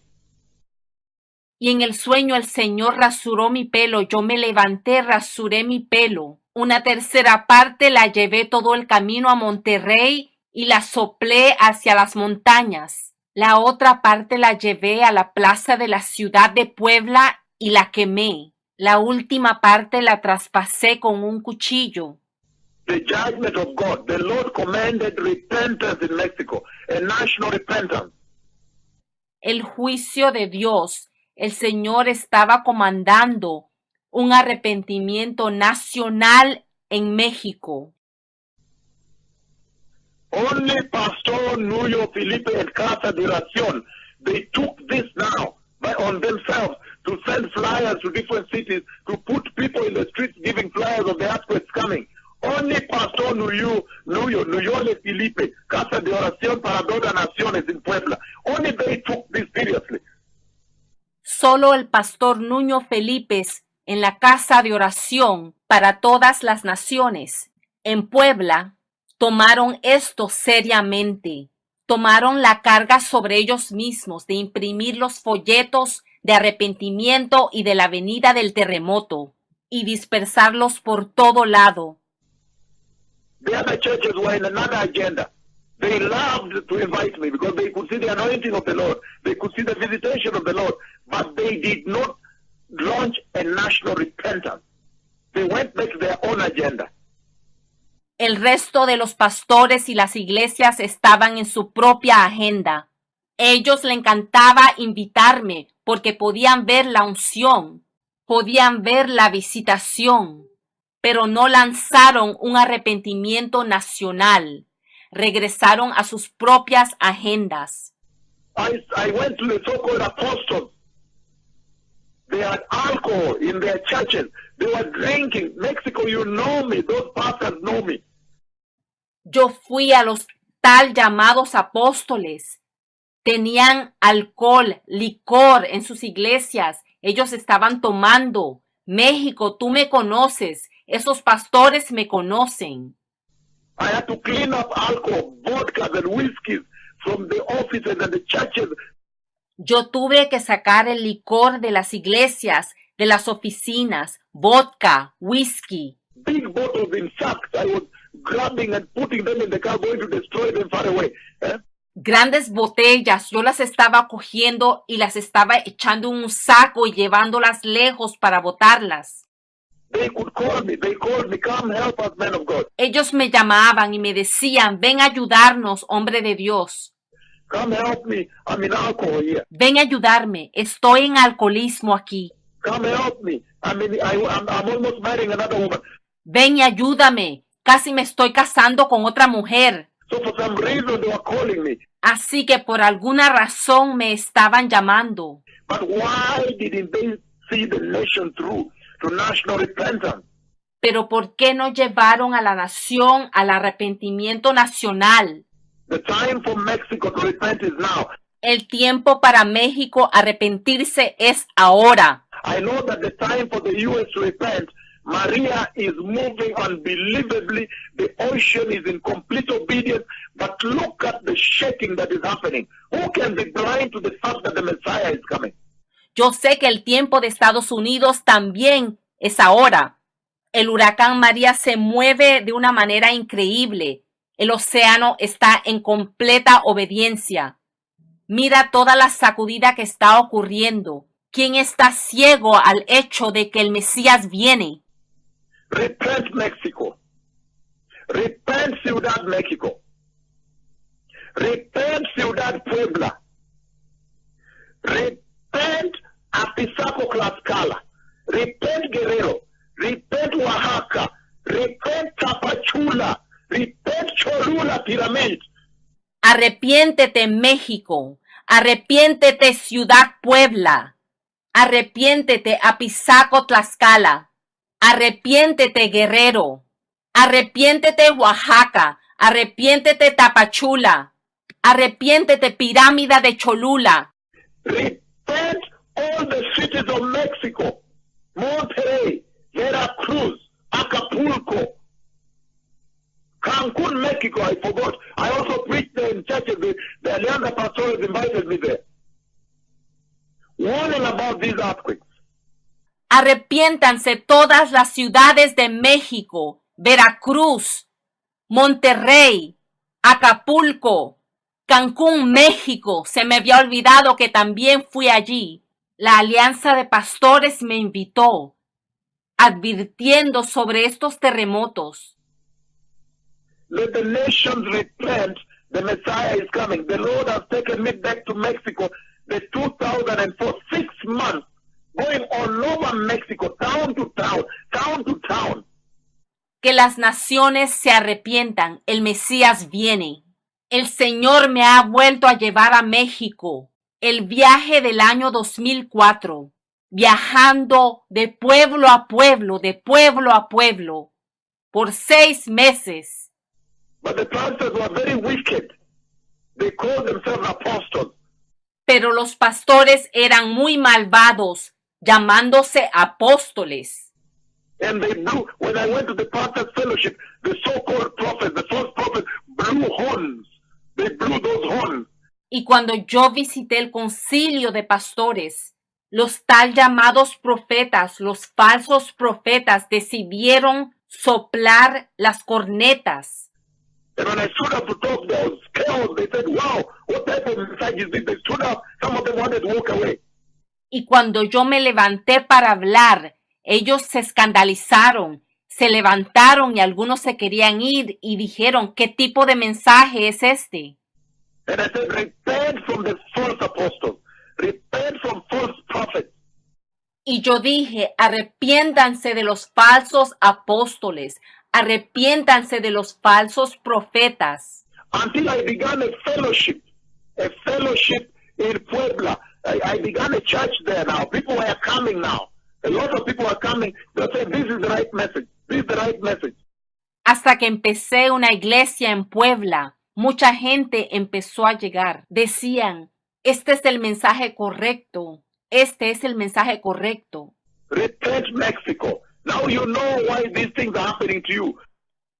Y en el sueño el Señor rasuró mi pelo, yo me levanté, rasuré mi pelo. Una tercera parte la llevé todo el camino a Monterrey y la soplé hacia las montañas. La otra parte la llevé a la plaza de la ciudad de Puebla y la quemé. La última parte la traspasé con un cuchillo. The judgment of God. The Lord commanded repentance in Mexico, a national repentance. El juicio de Dios. El Señor estaba comandando un arrepentimiento nacional en México. Only Pastor Nuyo Felipe and Casa de Oración, they took this now on themselves to send flyers to different cities, to put people in the streets giving flyers of the earthquakes coming. Only Pastor Nuyole Felipe, Casa de Oración para Todas Naciones in Puebla. Only they took this seriously. Solo el pastor Nuño Felipe en la Casa de Oración para Todas las Naciones en Puebla tomaron esto seriamente. Tomaron la carga sobre ellos mismos de imprimir los folletos de arrepentimiento y de la venida del terremoto y dispersarlos por todo lado. The other churches were in another agenda. They loved to invite me because they could see the anointing of the Lord. They could see the visitation of the Lord. But they did not launch a national repentance. They went back to their own agenda. El resto de los pastores y las iglesias estaban en su propia agenda. Ellos le encantaba invitarme porque podían ver la unción, podían ver la visitación, pero no lanzaron un arrepentimiento nacional. Regresaron a sus propias agendas. I went to the so-called apostles. They had alcohol in their churches. They were drinking. Mexico, you know me. Those pastors know me. Yo fui a los tal llamados apóstoles. Tenían alcohol, licor en sus iglesias. Ellos estaban tomando. México, tú me conoces. Esos pastores me conocen. I had to clean up alcohol, vodka, and whiskeys from the offices and the churches. Yo tuve que sacar el licor de las iglesias, de las oficinas, vodka, whisky. Big bottles in sacks. I was grabbing and putting them in the car, going to destroy them far away. Grandes botellas, yo las estaba cogiendo y las estaba echando en un saco y llevándolas lejos para botarlas. They could call me. They called me, come help us, man of God. Ellos me llamaban y me decían, ven a ayudarnos, hombre de Dios. Come help me. I'm in alcohol here. Ven a ayudarme, estoy en alcoholismo aquí. Come help me. I'm almost marrying another woman. Ven y ayúdame, casi me estoy casando con otra mujer. So for some reason they were calling me. Así que por alguna razón me estaban llamando. But why didn't they see the nation through to national repentance? Pero ¿por qué no llevaron a la nación al arrepentimiento nacional? The time for Mexico to repent is now. El tiempo para México arrepentirse es ahora. I know that the time for the U.S. to repent, Maria is moving unbelievably. The ocean is in complete obedience. But look at the shaking that is happening. Who can be blind to the fact that the Messiah is coming? Yo sé que el tiempo de Estados Unidos también es ahora. El huracán María se mueve de una manera increíble. El océano está en completa obediencia. Mira toda la sacudida que está ocurriendo. ¿Quién está ciego al hecho de que el Mesías viene? Repent, Mexico. Repent, Ciudad Mexico. Repent, Ciudad Puebla. Repent, Apizaco, Tlaxcala. Repent, Guerrero. Repent, Oaxaca. Repent, Tapachula. Repent, Cholula, Piramid. Arrepiéntete, México. Arrepiéntete, Ciudad Puebla. Arrepiéntete, Apizaco, Tlaxcala. Arrepiéntete, Guerrero. Arrepiéntete, Oaxaca. Arrepiéntete, Tapachula. Arrepiéntete, Pirámide de Cholula. Repent, all the cities of Mexico. Monterrey, Veracruz, Acapulco, Cancun, Mexico, I forgot. I also preached there in churches. The Alianza Pastores invited me there. Warning about these earthquakes. Arrepiéntanse todas las ciudades de México, Veracruz, Monterrey, Acapulco, Cancún, México. Se me había olvidado que también fui allí. La Alianza de Pastores me invitó, advirtiendo sobre estos terremotos. Let the nations repent. The Messiah is coming. The Lord has taken me back to Mexico. The 2004, 6 months, going all over Mexico, town to town, town to town. Que las naciones se arrepientan. El Mesías viene. El Señor me ha vuelto a llevar a México. El viaje del año 2004. Viajando de pueblo a pueblo, de pueblo a pueblo. Por 6 meses. But the pastors were very wicked. They called themselves apostles. Pero los pastores eran muy malvados, llamándose apóstoles. And they blew, when I went to the pastors' fellowship, the so-called prophets, the false prophets, blew horns. They blew those horns. Y cuando yo visité el concilio de pastores, los tal llamados profetas, los falsos profetas, decidieron soplar las cornetas. And when I stood up to talk, there was chaos. They said, wow, what type of message is this? They stood up. Some of them wanted to walk away. Y cuando yo me levanté para hablar, ellos se escandalizaron, Se levantaron y algunos se querían ir y dijeron, ¿qué tipo de mensaje es este? And I said, repent from the false apostles. Repent from false prophets. Y yo dije, arrepiéntanse de los falsos apóstoles, arrepiéntanse de los falsos profetas. Until I began a fellowship in Puebla. I began a church there now. People are coming now. A lot of people are coming. They say, this is the right message. This is the right message. Hasta que empecé una iglesia en Puebla, mucha gente empezó a llegar. Decían, este es el mensaje correcto. Este es el mensaje correcto. Repent, Mexico. Now you know why these things are happening to you.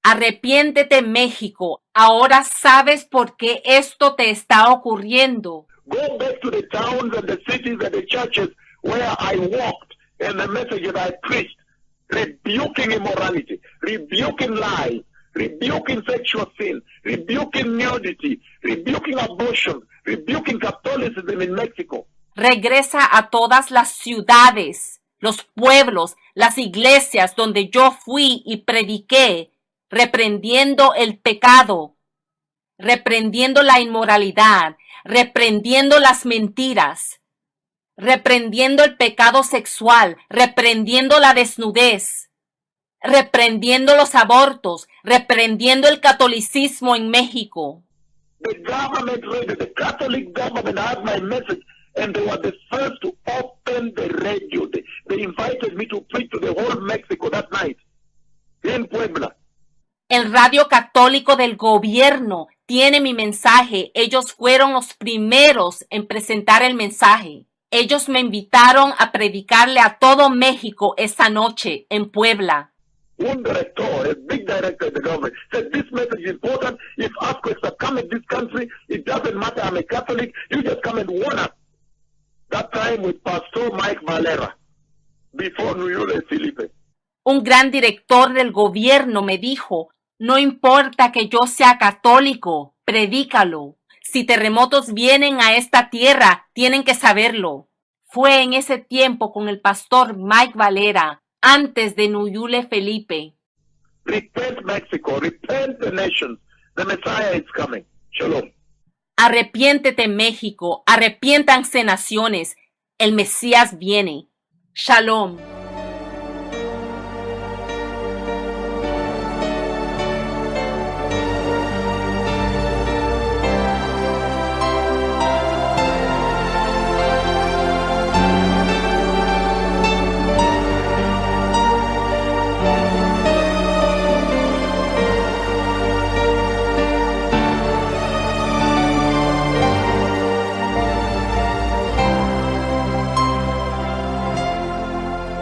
Arrepiéntete, México. Ahora sabes por qué esto te está ocurriendo. Go back to the towns and the cities and the churches where I walked and the messages I preached, rebuking immorality, rebuking lies, rebuking sexual sin, rebuking nudity, rebuking abortion, rebuking Catholicism in Mexico. Regresa a todas las ciudades, los pueblos, las iglesias donde yo fui y prediqué, reprendiendo el pecado, reprendiendo la inmoralidad, reprendiendo las mentiras, reprendiendo el pecado sexual, reprendiendo la desnudez, reprendiendo los abortos, reprendiendo el catolicismo en México. The government, the Catholic government had my message, and they were the first to open the radio. They invited me to preach to the whole Mexico that night in Puebla. El radio católico del gobierno tiene mi mensaje. Ellos fueron los primeros en presentar el mensaje. Ellos me invitaron a predicarle a todo México esa noche en Puebla. Un director, a big director of the government, said this message is important. If earthquakes are coming in this country, it doesn't matter. I'm a Catholic. You just come and warn us. That time with Pastor Mike Valera, before Nuyule Felipe. Un gran director del gobierno me dijo, no importa que yo sea católico, predícalo. Si terremotos vienen a esta tierra, tienen que saberlo. Fue en ese tiempo con el pastor Mike Valera, antes de Nuyule Felipe. Repent, Mexico. Repent, the nations. The Messiah is coming. Shalom. Arrepiéntete, México. Arrepiéntanse, naciones. El Mesías viene. Shalom.